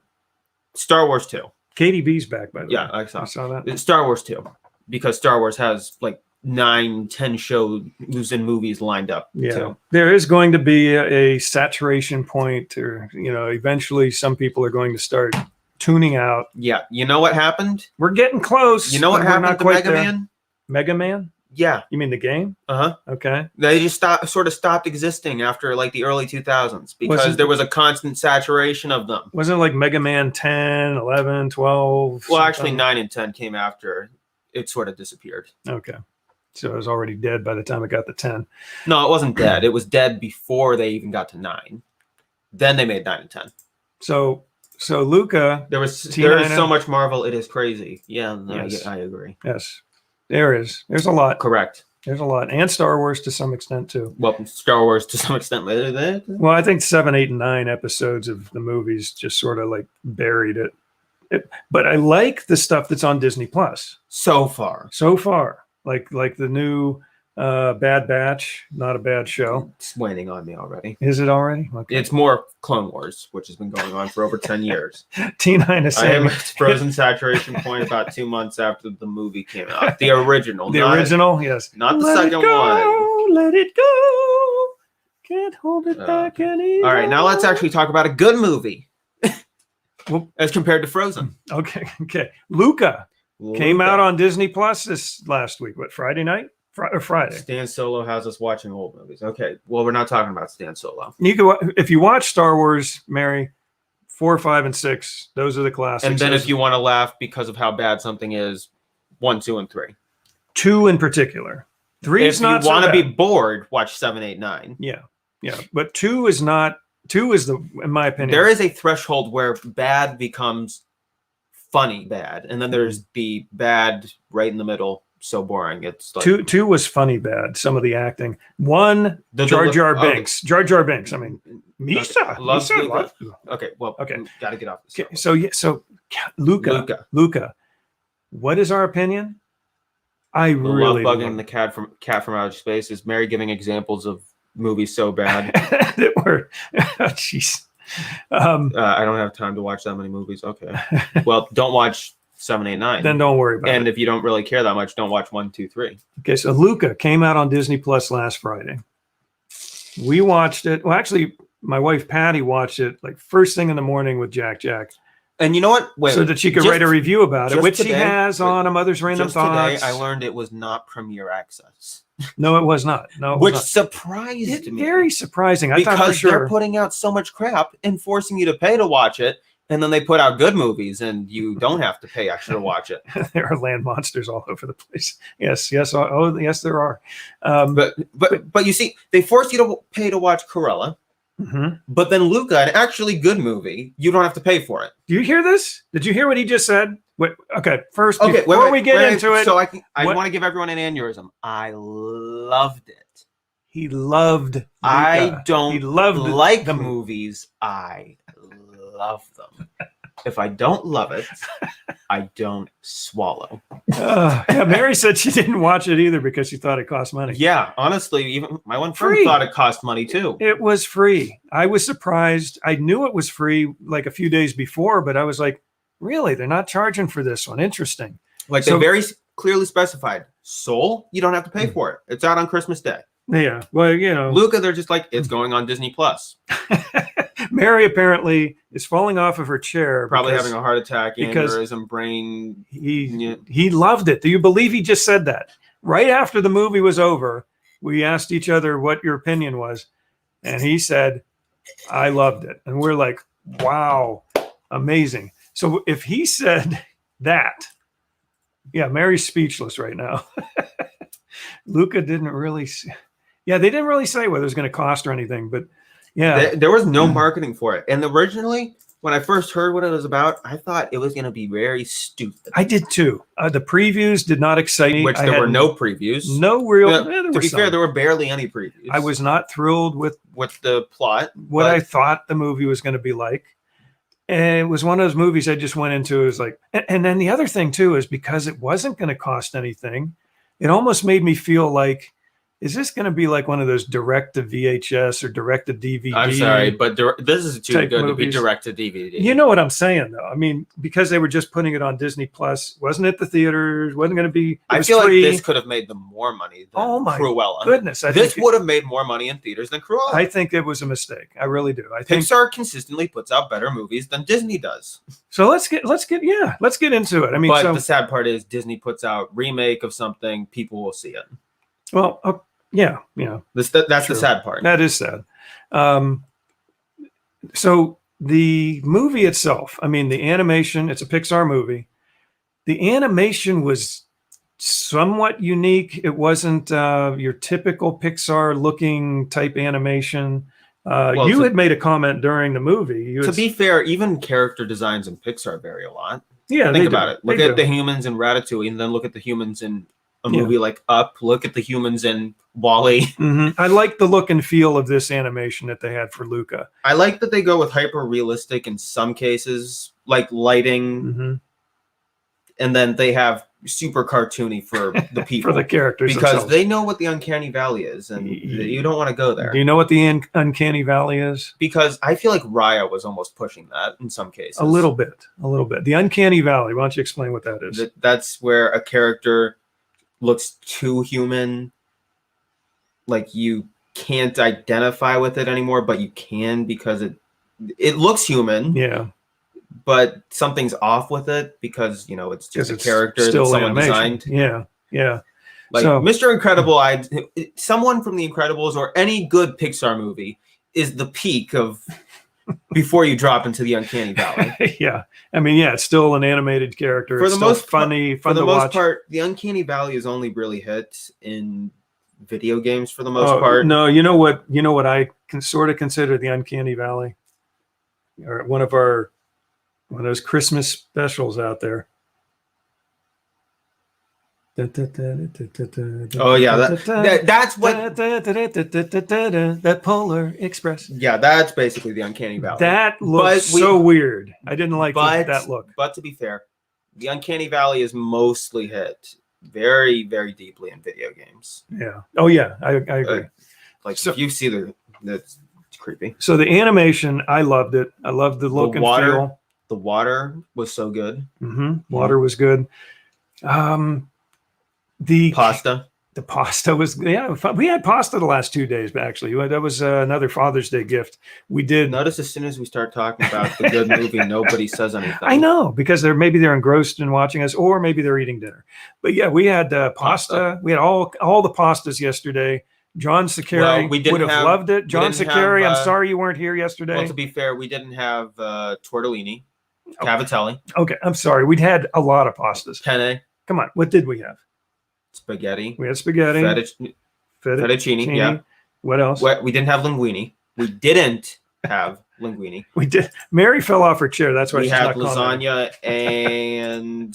Star Wars 2. KDB's back, by the Yeah, way. I saw. You saw that? Star Wars 2, because Star Wars has like 9-10 shows and movies lined up. Yeah. too. There is going to be a saturation point, or eventually some people are going to start tuning out. Yeah. You know what happened? We're getting close. You know what but we're happened not to quite Mega there. Man? Mega Man? Yeah. You mean the game? Uh-huh. Okay. They just sort of stopped existing after like the early 2000s because there was a constant saturation of them. Wasn't it like Mega Man 10, 11, 12? Well, actually, something? 9 and 10 came after it sort of disappeared. Okay. So it was already dead by the time it got to 10. No, it wasn't dead. It was dead before they even got to 9. Then they made 9 and 10. So Luca. There is T9. so much Marvel, it is crazy. Yeah, no, Yes. I agree. Yes. There is. There's a lot. Correct. There's a lot. And Star Wars to some extent, too. Well, Star Wars to some extent. Well, I think 7, 8, and 9 episodes of the movies just sort of like buried it. But I like the stuff that's on Disney Plus So far. so far. Like the new Bad Batch, not a bad show. It's waning on me already. Is it already? Okay. It's more Clone Wars, which has been going on for over 10 years. T9 is I am saying at its frozen saturation point about 2 months after the movie came out. The original. the not, original, yes. Not the Let second it go, one. Let it go. Can't hold it back Okay. anymore. All right, now let's actually talk about a good movie Well- as compared to Frozen. Okay. Luca came out on Disney Plus this last week. What, Friday night? Friday. Stan Solo has us watching old movies. Okay, well, we're not talking about Stan Solo. You can, if you watch Star Wars, Mary, 4, 5, and 6, those are the classics. And then if you want to laugh because of how bad something is, 1, 2, and 3. 2 in particular. 3 is If you not want so to be bad. bored, watch 7, 8, 9. Yeah. But 2 is not. 2 is in my opinion. There is a threshold where bad becomes funny bad, and then there's the bad right in the middle. So boring. It's like 2 was funny bad. Some of the acting. 1, The- Jar Jar oh. Binks. Jar Jar Binks. I mean, Misa. Loves Misa Luca. loved- Okay, well, Okay. got to get off this. Okay, so Luca. What is our opinion? I The really love bugging the cat from outer space is Mary giving examples of movies so bad. that were. Jeez. I don't have time to watch that many movies. Okay, well, don't watch 7, 8, 9. Then don't worry about it. And if you don't really care that much, don't watch 1, 2, 3. Okay, so Luca came out on Disney Plus last Friday. We watched it. Well, actually, my wife Patty watched it like first thing in the morning with Jack. And you know what? Wait, so that she could just- write a review about it, just which she today- has on A Mother's Random Just today, Thoughts. I learned it was not Premiere Access, No, it was not. No, it which was surprised not. It's me. very surprising. I thought for Because they're sure. putting out so much crap and forcing you to pay to watch it, and then they put out good movies and you don't have to pay extra to watch it. There are land monsters all over the place. Yes. Oh, yes, there are. But you see, they force you to pay to watch Cruella, Mhm. but then Luca, an actually good movie, you don't have to pay for it. Do you hear this? Did you hear what he just said? Wait, okay, first, Okay, before we get into it, so I what- want to give everyone an aneurysm. I loved it. he loved. Luca. I don't He loved like the movie. movies. I love them. If I don't love it, I don't swallow. Yeah, Mary said she didn't watch it either because she thought it cost money. Yeah, honestly, even my one friend Free. thought it cost money too. It was free. I was surprised. I knew it was free like a few days before, but I was like, really? They're not charging for this one. Interesting. Like So- they very clearly specified, Soul, you don't have to pay for it. It's out on Christmas Day. Yeah. Well, you know, Luca, they're just like, it's going on Disney Plus. Mary apparently is falling off of her chair. Probably because having a heart attack, because aneurysm, brain. he loved it. Do you believe he just said that? Right after the movie was over, we asked each other what your opinion was. And he said, I loved it. And we're like, wow, amazing. So if he said that, yeah, Mary's speechless right now. Luca didn't really, they didn't really say whether it was going to cost or anything, but yeah. There was no marketing for it. And originally, when I first heard what it was about, I thought it was going to be very stupid. I did too. The previews did not excite me. Which I there had were no previews. no real. Yeah, there to were be fair, some. there were barely any previews. I was not thrilled with the plot. what but I thought the movie was going to be like. And it was one of those movies I just went into. It was like, and then the other thing too is because it wasn't going to cost anything, it almost made me feel like is this going to be like one of those direct to VHS or direct to DVD? I'm sorry, but this is too type good to be movies? direct to DVD. You know what I'm saying, though. I mean, because they were just putting it on Disney Plus, wasn't it the theaters? Wasn't going to be. I feel like this could have made them more money than Cruella. Goodness, this would have made more money in theaters than Cruella. I think it was a mistake. I really do. I think Pixar consistently puts out better movies than Disney does. So let's get into it. I mean, but the sad part is Disney puts out remake of something, people will see it. Well, yeah. That's the sad part. That is sad. So the movie itself, I mean, the animation, it's a Pixar movie. The animation was somewhat unique. It wasn't your typical Pixar looking type animation. You had made a comment during the movie. To be fair, even character designs in Pixar vary a lot. Yeah, think about it. Look at the humans in Ratatouille, and then look at the humans in a movie like Up. Look at the humans in WALL-E. Mm-hmm. I like the look and feel of this animation that they had for Luca. I like that they go with hyper realistic in some cases, like lighting, and then they have super cartoony for the people, for the characters, because themselves. They know what the uncanny valley is, and you don't want to go there. Do you know what the uncanny valley is? Because I feel like Raya was almost pushing that in some cases. A little bit. The uncanny valley. Why don't you explain what that is? That's where a character looks too human, like you can't identify with it anymore, but you can because it looks human. Yeah. But something's off with it because it's just a character that someone animation. designed. Yeah. Like Mr. Incredible, someone from The Incredibles or any good Pixar movie is the peak of before you drop into the uncanny valley. Yeah. I mean, it's still an animated character. For the most funny, fun for the to most watch. part, the uncanny valley is only really hit in video games for the most part. No, you know what I can sort of consider the uncanny valley, or one of those Christmas specials out there. Oh yeah, that's what that Polar Express. Yeah, that's basically the uncanny valley. That looks so weird. I didn't like that look. But to be fair, the uncanny valley is mostly hit very, very deeply in video games. Yeah. Oh yeah, I agree. If you see that's creepy. So the animation, I loved it. I loved the look and feel. The water was so good. Water was good. The pasta was we had pasta the last 2 days, actually. That was another Father's Day gift. We did. Notice as soon as we start talking about the good movie, nobody says anything. I know, because they're engrossed in watching us, or maybe they're eating dinner. But yeah, we had pasta. We had all the pastas yesterday. John Saccheri would have loved it. John Saccheri, I'm sorry you weren't here yesterday. Well, to be fair, we didn't have tortellini, cavatelli. Okay, I'm sorry. We'd had a lot of pastas. Penne. Come on, what did we have? Spaghetti. We had spaghetti. Fettuccine. Yeah. What else? We didn't have linguine. We didn't have linguine. We did. Mary fell off her chair. That's why we she's had not lasagna and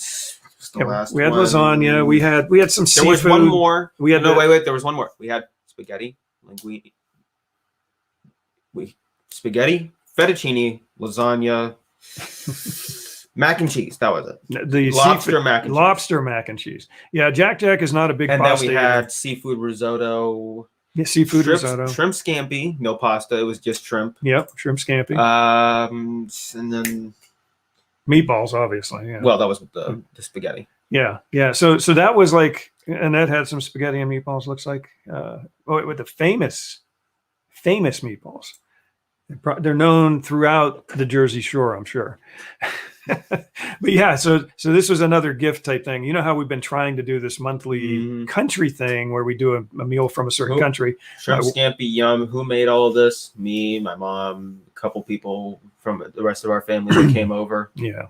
the last we had one. Lasagna. We had some seafood. There was one more. We had wait. There was one more. We had spaghetti, linguine. Spaghetti, fettuccine, lasagna. Mac and cheese. That was it. The lobster mac and cheese. Lobster mac and cheese. Yeah, Jack is not a big pasta. And then we had seafood risotto. Yeah, seafood risotto. Shrimp scampi. No pasta. It was just shrimp. Yep, shrimp scampi. And then meatballs, obviously. Yeah. Well, that was the spaghetti. Yeah. So that was like, and that had some spaghetti and meatballs. Looks like with the famous meatballs. They're known throughout the Jersey Shore, I'm sure. But yeah, so this was another gift type thing. You know how we've been trying to do this monthly country thing where we do a meal from a certain country. Shrimp scampi, yum. Who made all of this? Me, my mom, a couple people from the rest of our family that came over. Yeah.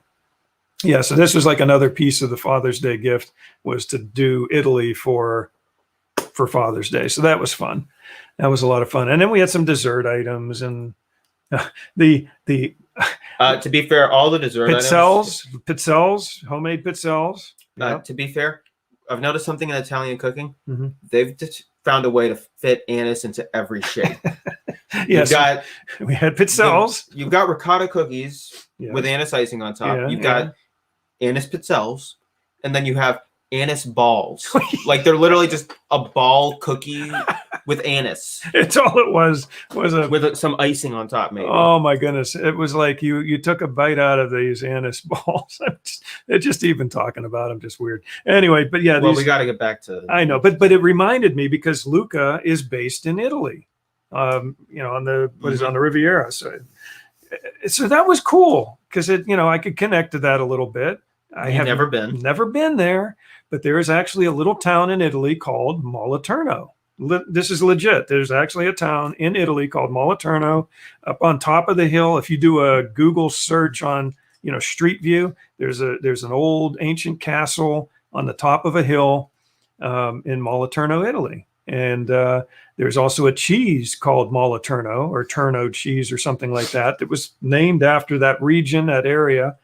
So this was like another piece of the Father's Day gift, was to do Italy for Father's Day. So that was fun. That was a lot of fun. And then we had some dessert items and the to be fair, all the dessert pizzelles, homemade pizzelles. Yep. To be fair, I've noticed something in Italian cooking. They've just found a way to fit anise into every shape. Yes, we had pizzelles. You've got ricotta cookies with anise icing on top. You've got anise pizzelles, and then you have anise balls. Like they're literally just a ball cookie with anise. It's all it was a with some icing on top, maybe. Oh my goodness! It was like you took a bite out of these anise balls. It's just even talking about them just weird. Anyway, but yeah, well, we got to get back to. I know, but it reminded me because Luca is based in Italy. On the on the Riviera. So that was cool because I could connect to that a little bit. I have never been there, but there is actually a little town in Italy called Moliterno. This is legit. There's actually a town in Italy called Moliterno up on top of the hill. If you do a Google search on, Street View, there's an old ancient castle on the top of a hill in Moliterno, Italy. And there's also a cheese called Moliterno or Turno cheese or something like that was named after that region, that area,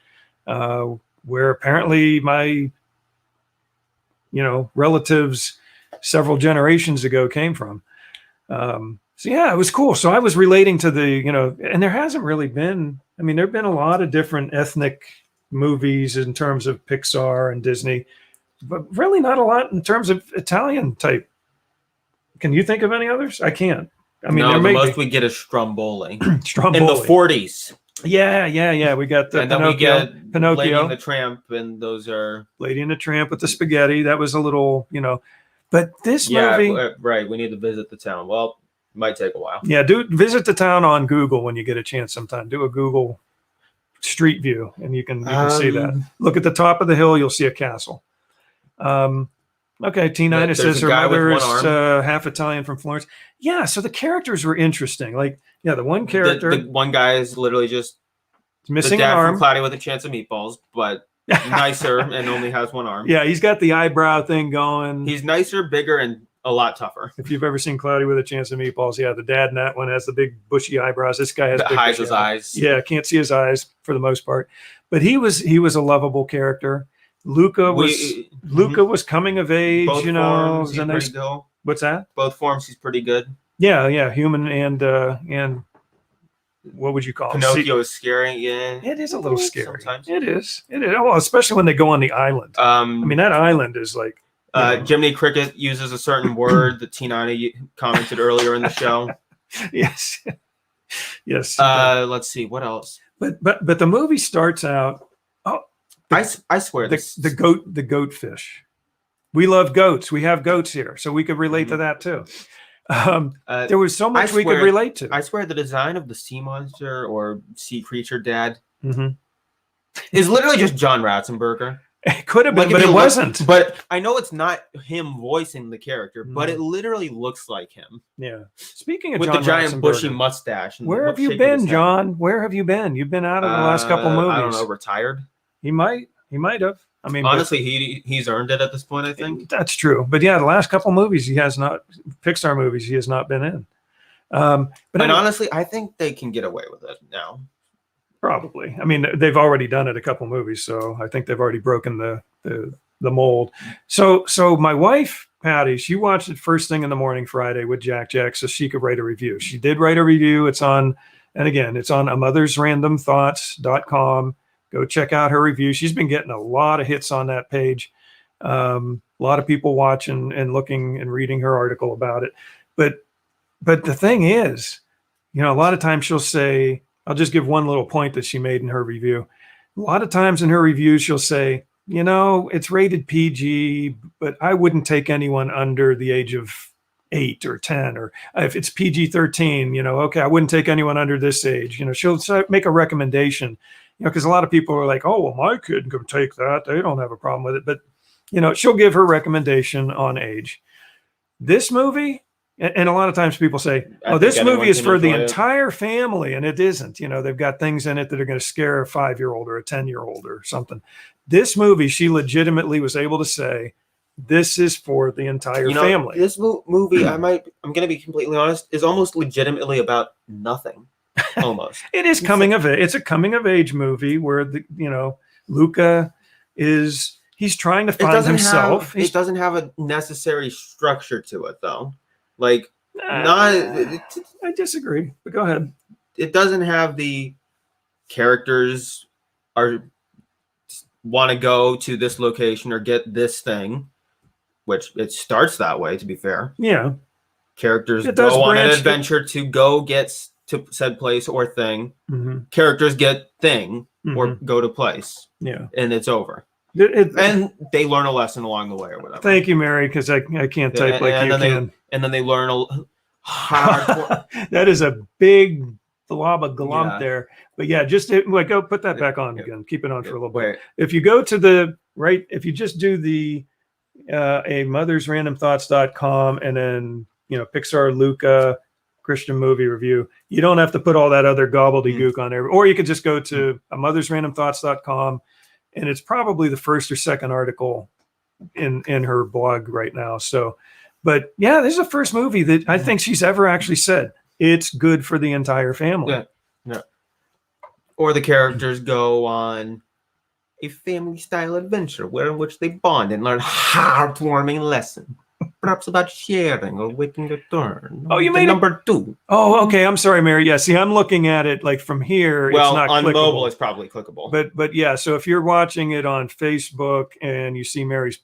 where apparently my, relatives several generations ago came from. So yeah, it was cool. So I was relating to the, and there hasn't really been, there've been a lot of different ethnic movies in terms of Pixar and Disney, but really not a lot in terms of Italian type. Can you think of any others? I can't. No, the most we get is Stromboli. Stromboli. In the 40s. Yeah. We got the and then we get Pinocchio. Lady and the Tramp, and those are... Lady and the Tramp with the spaghetti. That was a little, But this movie... right. We need to visit the town. Well, it might take a while. Yeah, visit the town on Google when you get a chance sometime. Do a Google Street View, and you can see that. Look at the top of the hill. You'll see a castle. Okay, T9 says her mother is half Italian from Florence. Yeah, so the characters were interesting. Like, the one character... The one guy is literally just... missing an arm. From Cloudy with a Chance of Meatballs, but nicer and only has one arm. Yeah, he's got the eyebrow thing going. He's nicer, bigger, and a lot tougher. If you've ever seen Cloudy with a Chance of Meatballs, the dad in that one has the big bushy eyebrows. This guy has that big hides his eyes. Yeah, can't see his eyes for the most part. But he was a lovable character. Luca was coming of age, Both forms, he's pretty good. What's that? Both forms, he's pretty good. Yeah, human and what would you call him? Pinocchio is scary. Yeah, it is a little scary. Sometimes it is. Well, especially when they go on the island. That island is like. Jiminy Cricket uses a certain word that T9 commented earlier in the show. Yes. Let's see what else. But the movie starts out. I swear the goat fish. We love goats. We have goats here, so we could relate to that too. There was so much we could relate to. I swear the design of the sea monster or sea creature dad is literally just John Ratzenberger. It could have been, but it wasn't. But I know it's not him voicing the character, but it literally looks like him. Yeah. Speaking of with John the giant bushy mustache. Where have you been, John? Where have you been? You've been out of the last couple movies. I don't know. Retired. He might have. Honestly, he's earned it at this point, I think. That's true. But yeah, the last couple movies he has not, Pixar movies he has not been in. Honestly, I think they can get away with it now. Probably. They've already done it a couple movies, so I think they've already broken the mold. So my wife, Patty, she watched it first thing in the morning Friday with Jack so she could write a review. She did write a review. It's on amothersrandomthoughts.com. Go check out her review. She's been getting a lot of hits on that page. A lot of people watching and looking and reading her article about it. But the thing is, a lot of times she'll say, I'll just give one little point that she made in her review. A lot of times in her reviews, she'll say, it's rated PG, but I wouldn't take anyone under the age of 8 or 10, or if it's PG-13, okay, I wouldn't take anyone under this age. She'll make a recommendation, because a lot of people are like, oh, well, my kid can take that. They don't have a problem with it. But, she'll give her recommendation on age. This movie, and a lot of times people say, oh, this movie is for the entire family, and it isn't. They've got things in it that are going to scare a 5-year-old or a 10-year-old or something. This movie, she legitimately was able to say, this is for the entire family. This movie, I'm going to be completely honest, is almost legitimately about nothing. Almost. It is coming of age. It's a coming of age movie where Luca he's trying to find himself. It doesn't have a necessary structure to it, though. I disagree, but go ahead. It doesn't have the characters are want to go to this location or get this thing, which it starts that way, to be fair. Yeah. Characters It does go on an branch- adventure to go get to said place or thing. Characters get thing or go to place. Yeah. And it's over. And they learn a lesson along the way or whatever. Thank you, Mary, because I can't type like you can. And then they learn hard. That is a big blob of glump there. But yeah, just like go put that back on again. Keep it on for a little bit. If you go to the right, if you just do the a mothersrandomthoughts.com and then Pixar Luca Christian movie review, you don't have to put all that other gobbledygook on there. Or you could just go to a mothersrandomthoughts.com, and it's probably the first or second article in her blog right now. So, but yeah, this is the first movie that I think she's ever actually said it's good for the entire family. Yeah. Or the characters go on a family-style adventure in which they bond and learn heartwarming lesson, perhaps about sharing or waiting your turn. Oh, you made number 2. Oh, okay. I'm sorry, Mary. Yeah, see, I'm looking at it like from here. Well, it's not on clickable. mobile, it's probably clickable. But yeah, so if you're watching it on Facebook and you see Mary's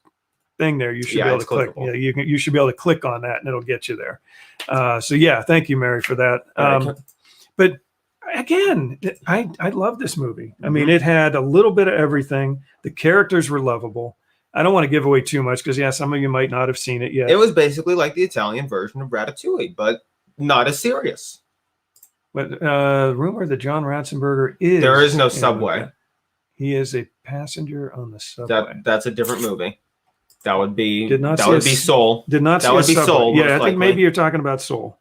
thing there, you should be able to click. Yeah, you should be able to click on that, and it'll get you there. So yeah, thank you, Mary, for that. But again, I love this movie. I mean, it had a little bit of everything. The characters were lovable. I don't want to give away too much because some of you might not have seen it yet. It was basically like the Italian version of Ratatouille, but not as serious. But rumor that John Ratzenberger is there is no subway. He is a passenger on the subway. That's a different movie. That would be Soul. Did not that would be Soul. Yeah, I think maybe you're talking about Soul.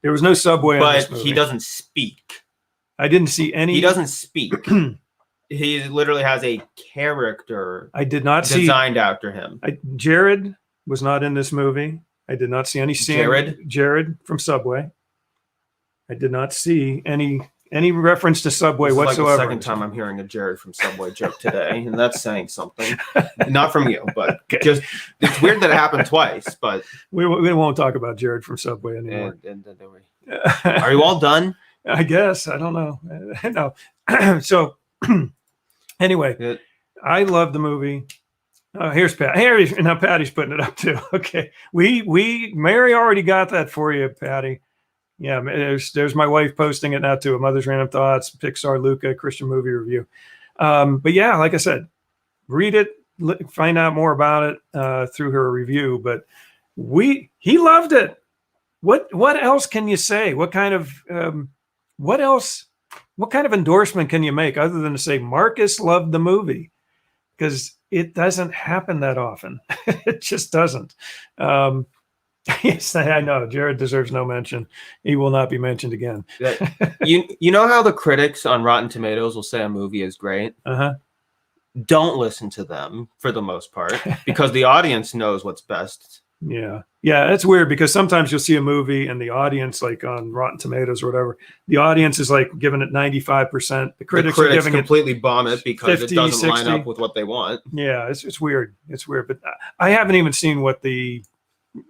There was no subway, but he doesn't speak. I didn't see any. He doesn't speak. He literally has a character. I did not see designed after him. Jared was not in this movie. I did not see any Jared from Subway. I did not see any reference to Subway this whatsoever. Like the second time I'm hearing a Jared from Subway joke today, and that's saying something. Not from you, but just it's weird that it happened twice. But we won't talk about Jared from Subway anymore. Are you all done? I guess I don't know. No. So. Anyway, I love the movie. Here's Pat. Now Patty's putting it up too. Okay, Mary already got that for you, Patty. Yeah, there's my wife posting it now too. A Mother's Random Thoughts, Pixar Luca Christian movie review. But yeah, like I said, read it, find out more about it through her review. But he loved it. What else can you say? What kind of endorsement can you make other than to say Marcus loved the movie? Because it doesn't happen that often. It just doesn't. Yes, I know. Jared deserves no mention. He will not be mentioned again. You know how the critics on Rotten Tomatoes will say a movie is great? Don't listen to them for the most part because the audience knows what's best. Yeah, it's weird because sometimes you'll see a movie and the audience, like on Rotten Tomatoes or whatever, the audience is like giving it 95%. The critics are giving completely bomb it because 50, it doesn't 60. Line up with what they want. Yeah, it's weird. It's weird, but I haven't even seen what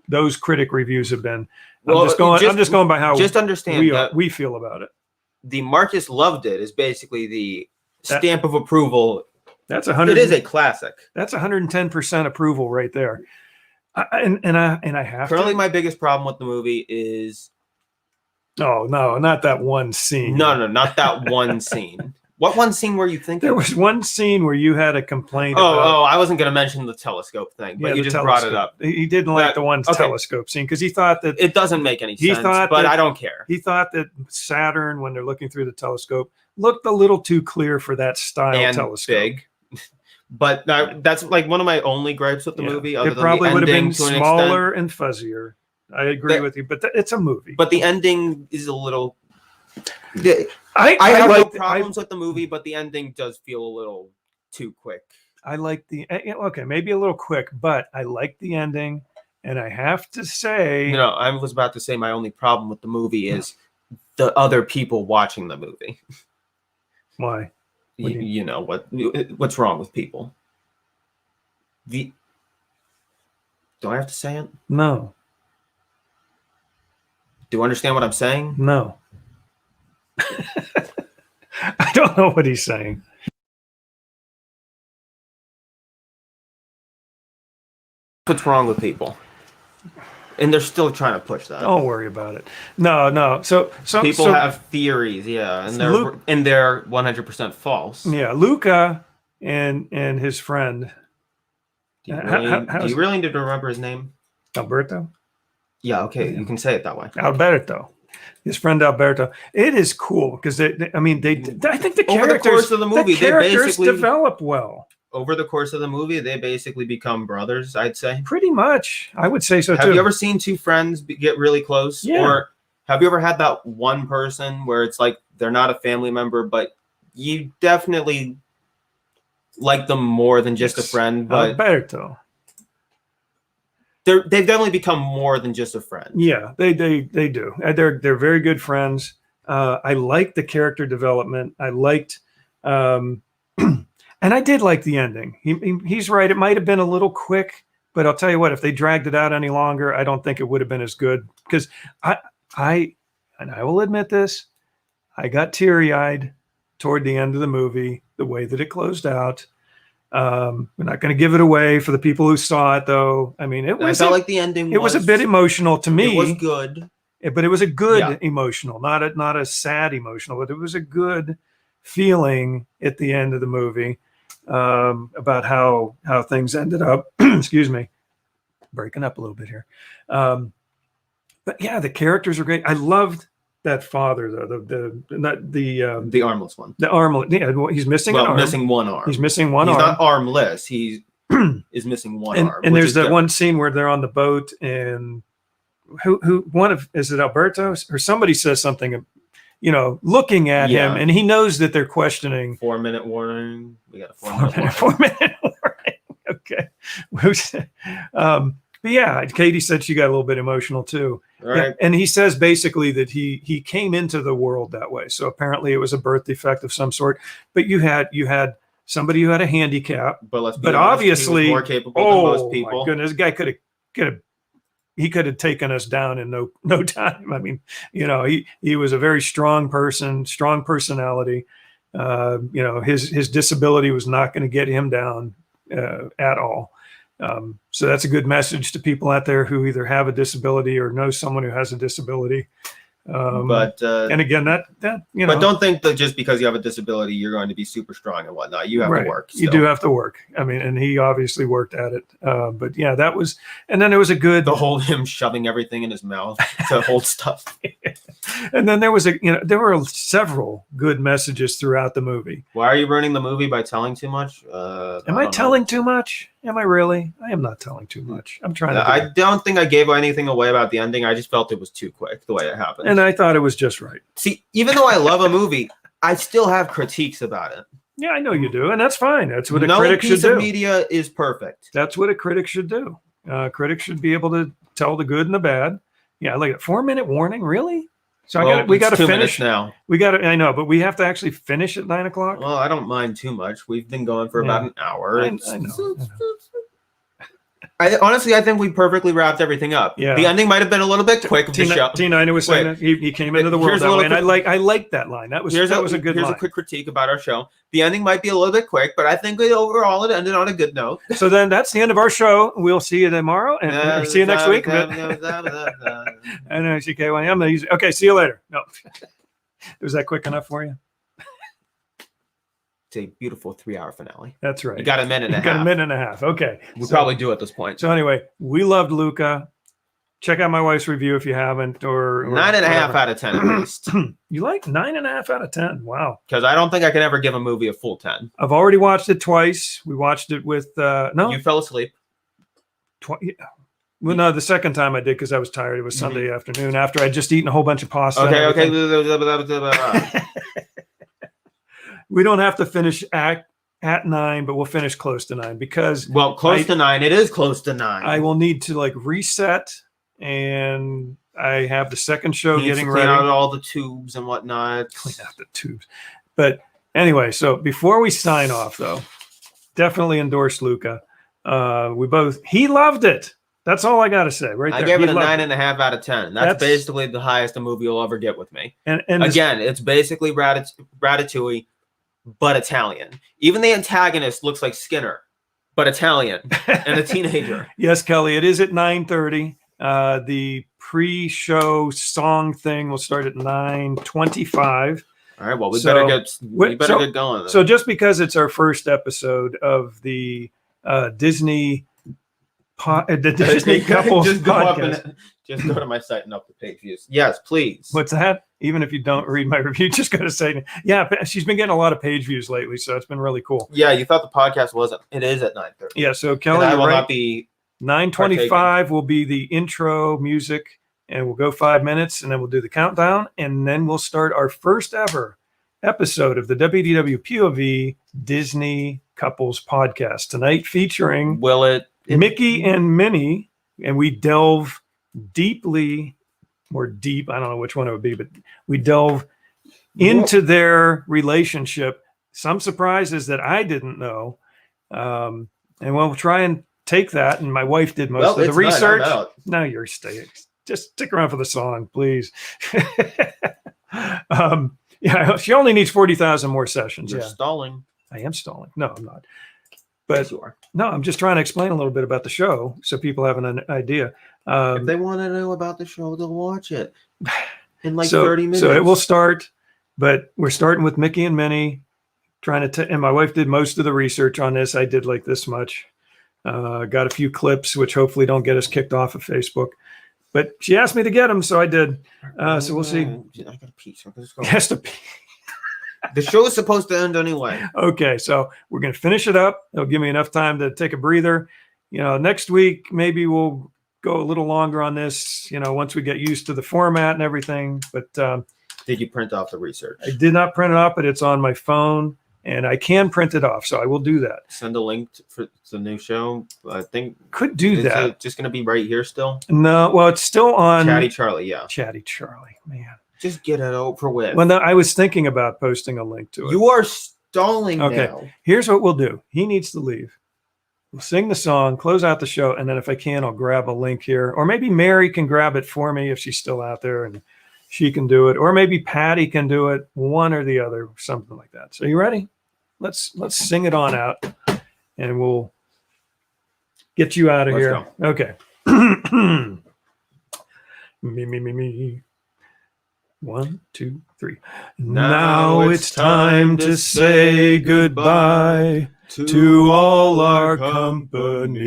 those critic reviews have been. I'm just going by how we feel about it. The Marcus loved it is basically the stamp of approval. That's it is a classic. That's 110% approval right there. And I have currently my biggest problem with the movie is no, not that one scene. No, not that one scene. What one scene were you thinking? There was one scene where you had a complaint. I wasn't going to mention the telescope thing, but you just brought it up. He didn't like the one telescope scene because he thought that it doesn't make any sense. But I don't care. He thought that Saturn, when they're looking through the telescope, looked a little too clear for that style and telescope. Big. But that's like one of my only gripes with the movie. It probably would have been smaller and fuzzier. I agree with you, but it's a movie. But the ending is a little. I have no problems with the movie, but the ending does feel a little too quick. I like maybe a little quick, but I like the ending, and I have to say, I was about to say my only problem with the movie is the other people watching the movie. Why? You know what's wrong with people? Do I have to say it? No. Do you understand what I'm saying? No. I don't know what he's saying. what's wrong with people, and they're still trying to push that. Don't worry about it. No. So People have theories, yeah, and they're 100% false. Yeah, Luca and his friend. Do you really need to remember his name? Alberto? Yeah, okay, you can say it that way. Alberto. His friend Alberto. It is cool because I think the characters over the course of the movie, they basically develop well. Over the course of the movie, they basically become brothers, I'd say. Pretty much. I would say so too. Have you ever seen two friends get really close? Yeah. Or have you ever had that one person where it's like they're not a family member, but you definitely like them more than just a friend? But Alberto. They've definitely become more than just a friend. Yeah, they do. They're very good friends. I liked the character development. I liked, and I did like the ending. He's right. It might have been a little quick, but I'll tell you what. If they dragged it out any longer, I don't think it would have been as good. Because I will admit this, I got teary-eyed toward the end of the movie, the way that it closed out. We're not going to give it away for the people who saw it, though. I mean, I felt like the ending. It was a bit emotional to me. It was good, but it was a good emotional, not a sad emotional, but it was a good feeling at the end of the movie about how things ended up. Excuse me, breaking up a little bit here. But yeah, the characters are great. I loved that father though, the armless one. The armless. Yeah, he's missing an arm. Missing one arm. He's missing one arm. He's not armless. He is missing one arm. And there's that one scene where they're on the boat, and is it Alberto or somebody says something, looking at him, and he knows that they're questioning. 4-minute warning. We got a 4-minute warning. Okay. But yeah, Katie said she got a little bit emotional too. Right. Yeah, and he says basically that he came into the world that way. So apparently it was a birth defect of some sort. But you had somebody who had a handicap. But obviously, he was more capable than most people. My goodness, this guy could have taken us down in no time. I mean, he was a very strong person, strong personality. His disability was not going to get him down at all. So that's a good message to people out there who either have a disability or know someone who has a disability. And again, that but don't think that just because you have a disability, you're going to be super strong and whatnot. You have to work. Still. You do have to work. I mean, and he obviously worked at it. But yeah, that was, and then there was a good, the whole him shoving everything in his mouth to hold stuff. And then there was there were several good messages throughout the movie. Why are you ruining the movie by telling too much? Am I telling too much? Am I really? I am not telling too much. I'm trying to. I don't think I gave anything away about the ending. I just felt it was too quick the way it happened. And I thought it was just right. See, even though I love a movie, I still have critiques about it. Yeah, I know you do, and that's fine. That's what a critic should do. No piece of media is perfect. That's what a critic should do. Critics should be able to tell the good and the bad. Yeah, like a 4-minute warning, really? So we got to finish now. I know, but we have to actually finish at 9 o'clock. Well, I don't mind too much. We've been going for about an hour. I know. Honestly, I think we perfectly wrapped everything up. Yeah. The ending might have been a little bit quick of the show. T9 was saying that he came into the world that way, and I like that line. That was a good line. Here's a quick critique about our show. The ending might be a little bit quick, but I think overall it ended on a good note. So then that's the end of our show. We'll see you tomorrow, and see you next week. And okay, see you later. No, was that quick enough for you? It's a beautiful 3-hour finale. That's right. You got a minute and a half. Got a minute and a half. Okay. We'll probably do at this point. So anyway, we loved Luca. Check out my wife's review if you haven't, or 9.5 out of 10 at least. You like 9.5 out of 10? Wow. Because I don't think I can ever give a movie a full 10. I've already watched it twice. We watched it with no. You fell asleep. Well, no, the second time I did because I was tired. It was Sunday afternoon after I'd just eaten a whole bunch of pasta. Okay. We don't have to finish at 9, but we'll finish close to 9 because close to 9. It is close to 9. I will need to reset, and I have the second show getting ready. Clean out all the tubes and whatnot. Clean out the tubes. But anyway, so before we sign off, though, definitely endorse Luca. He loved it. That's all I got to say right there. I gave it a 9.5 out of 10. That's basically the highest a movie will ever get with me. And again, it's basically Ratatouille, but Italian. Even the antagonist looks like Skinner. but Italian and a teenager. Yes, Kelly, it is at 9:30. The pre-show song thing will start at 9:25. All right. Well, we So- better get going. Then. So just because it's our first episode of the Disney the Disney Couples just go up podcast. and just go to my site and up the page views. Yes, please. What's that? Even if you don't read my review, just go to say, yeah, she's been getting a lot of page views lately, so it's been really cool. Yeah, you thought the podcast wasn't. It is at 9:30. Yeah, so And Kelly, I you're will right. not be. 9:25 will be the intro music, and we'll go 5 minutes, and then we'll do the countdown, and then we'll start our first ever episode of the WDWpov Disney Couples Podcast tonight, featuring Will it? Mickey and Minnie, and we delve deeply, or deep, I don't know which one it would be, but we delve into their relationship. Some surprises that I didn't know. And we'll try and take that. And my wife did most of the it's not, I'm research. out. No, you're staying. Just stick around for the song, please. Yeah, she only needs 40,000 more sessions. You're Yeah, stalling. I am stalling. No, I'm not. But Yes, you are. no, I'm just trying to explain a little bit about the show so people have an idea. If they want to know about the show, they'll watch it in like so, 30 minutes. So it will start, but we're starting with Mickey and Minnie. And my wife did most of the research on this. I did like this much. Got a few clips, which hopefully don't get us kicked off of Facebook. But she asked me to get them, so I did. So we'll see. I got a pee. So let's go. Has to be. The show is supposed to end anyway. Okay, so we're going to finish it up. It'll give me enough time to take a breather. Next week, maybe we'll go a little longer on this, once we get used to the format and everything. But Did you print off the research? I did not print it off, but it's on my phone, and I can print it off, so I will do that. Send a link for the new show. I think Could do is that. it just going to be right here still. No, well, it's still on Chatty Charlie, yeah. Chatty Charlie, man. Just get it over with. Well, no, I was thinking about posting a link to it. You are stalling Okay. now. Here's what we'll do. He needs to leave. We'll sing the song, close out the show, and then if I can, I'll grab a link here. Or maybe Mary can grab it for me if she's still out there and she can do it. Or maybe Patty can do it, one or the other, something like that. So you ready? Let's sing it on out, and we'll get you out of Let's here. Okay. Me. 1, 2, 3. Now it's time to say goodbye to all our company.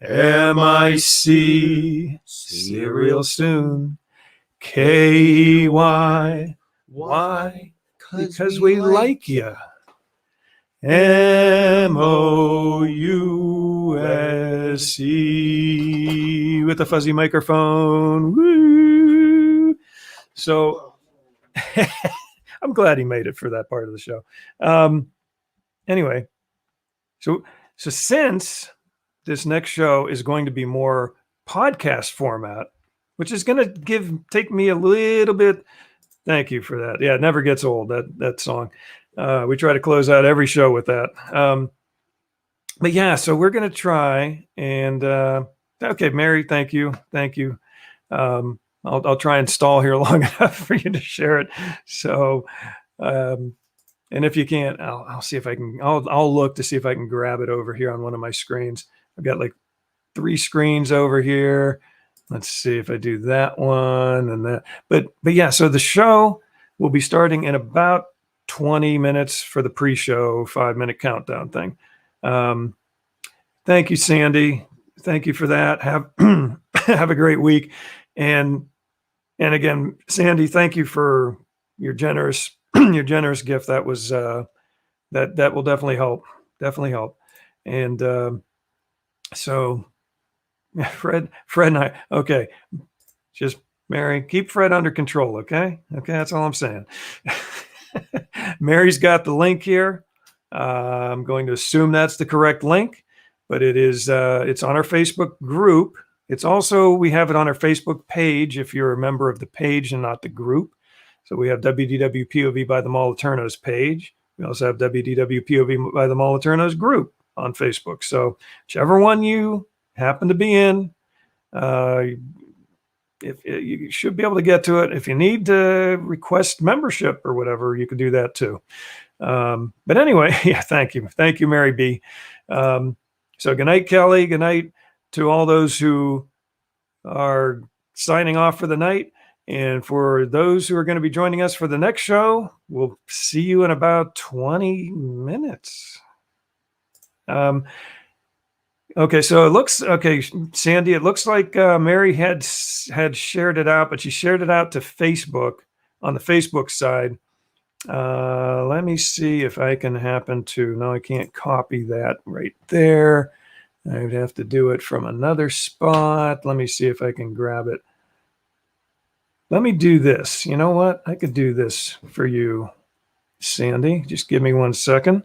MIC, cereal soon. KEY, why? Because we like you. MOUSE with a fuzzy microphone. Woo! So I'm glad he made it for that part of the show. Anyway, so since this next show is going to be more podcast format, which is going to take me a little bit. Thank you for that. Yeah, it never gets old, that song. We try to close out every show with that. But yeah, so we're going to try and okay, Mary, thank you. I'll try and stall here long enough for you to share it. So, and if you can't, I'll see if I can. I'll look to see if I can grab it over here on one of my screens. I've got like 3 screens over here. Let's see if I do that one and that. But yeah, so the show will be starting in about 20 minutes for the pre-show 5-minute countdown thing. Thank you, Sandy. Thank you for that. Have a great week. And again, Sandy, thank you for your generous gift. That was that will definitely help. And so Fred and I, okay, just Mary, keep Fred under control. Okay, that's all I'm saying. Mary's got the link here. I'm going to assume that's the correct link, but it is it's on our Facebook group. It's also, we have it on our Facebook page if you're a member of the page and not the group. So we have WDWpov by the Moliternos page. We also have WDWpov by the Moliternos group on Facebook. So whichever one you happen to be in, if you should be able to get to it. If you need to request membership or whatever, you can do that too. But anyway, yeah, thank you, Mary B. So good night, Kelly. Good night to all those who are signing off for the night. And for those who are going to be joining us for the next show, we'll see you in about 20 minutes. Okay, so it looks okay, Sandy. It looks like Mary had shared it out, but she shared it out to Facebook on the Facebook side. Let me see if I can happen to. No, I can't copy that right there. I would have to do it from another spot. Let me see if I can grab it. Let me do this. You know what? I could do this for you, Sandy. Just give me 1 second.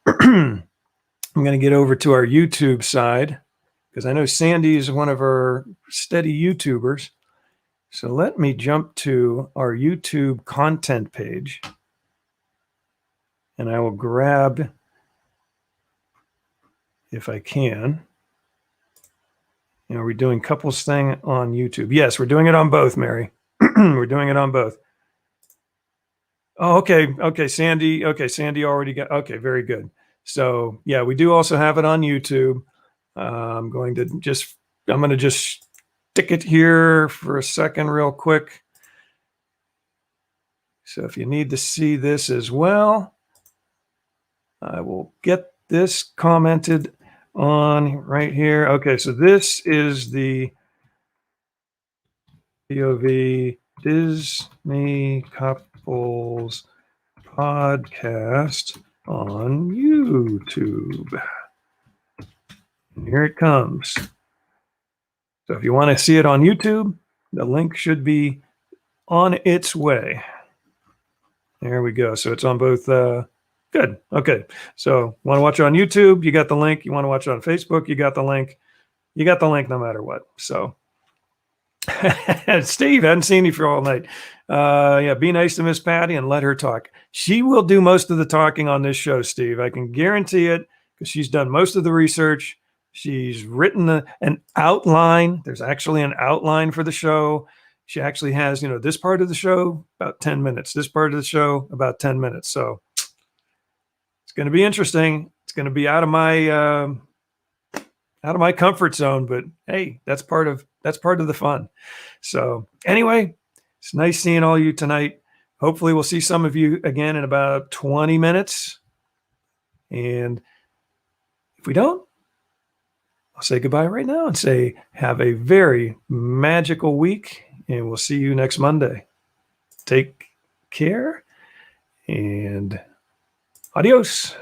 I'm going to get over to our YouTube side because I know Sandy is one of our steady YouTubers. So let me jump to our YouTube content page and I will grab, if I can. You know, we're doing couples thing on YouTube. Yes, we're doing it on both, Mary. We're doing it on both. Oh, okay. Okay, Sandy. Okay, Sandy already got. Okay, very good. So yeah, we do also have it on YouTube. I'm going to just stick it here for a second, real quick. So if you need to see this as well, I will get this commented on right here. Okay, so this is the POV Disney Couples podcast on YouTube. And here it comes. So if you want to see it on YouTube, the link should be on its way. There we go. So it's on both. Good. Okay. So want to watch it on YouTube? You got the link. You want to watch it on Facebook? You got the link. You got the link no matter what. So Steve, I hadn't seen you for all night. Yeah, be nice to Miss Patty and let her talk. She will do most of the talking on this show, Steve. I can guarantee it because she's done most of the research. She's written an outline. There's actually an outline for the show. She actually has, this part of the show, about 10 minutes. This part of the show, about 10 minutes. So it's going to be interesting. It's going to be out of my comfort zone, but hey, that's part of the fun. So anyway, it's nice seeing all you tonight. Hopefully we'll see some of you again in about 20 minutes. And if we don't, I'll say goodbye right now and say have a very magical week, and we'll see you next Monday. Take care and adios.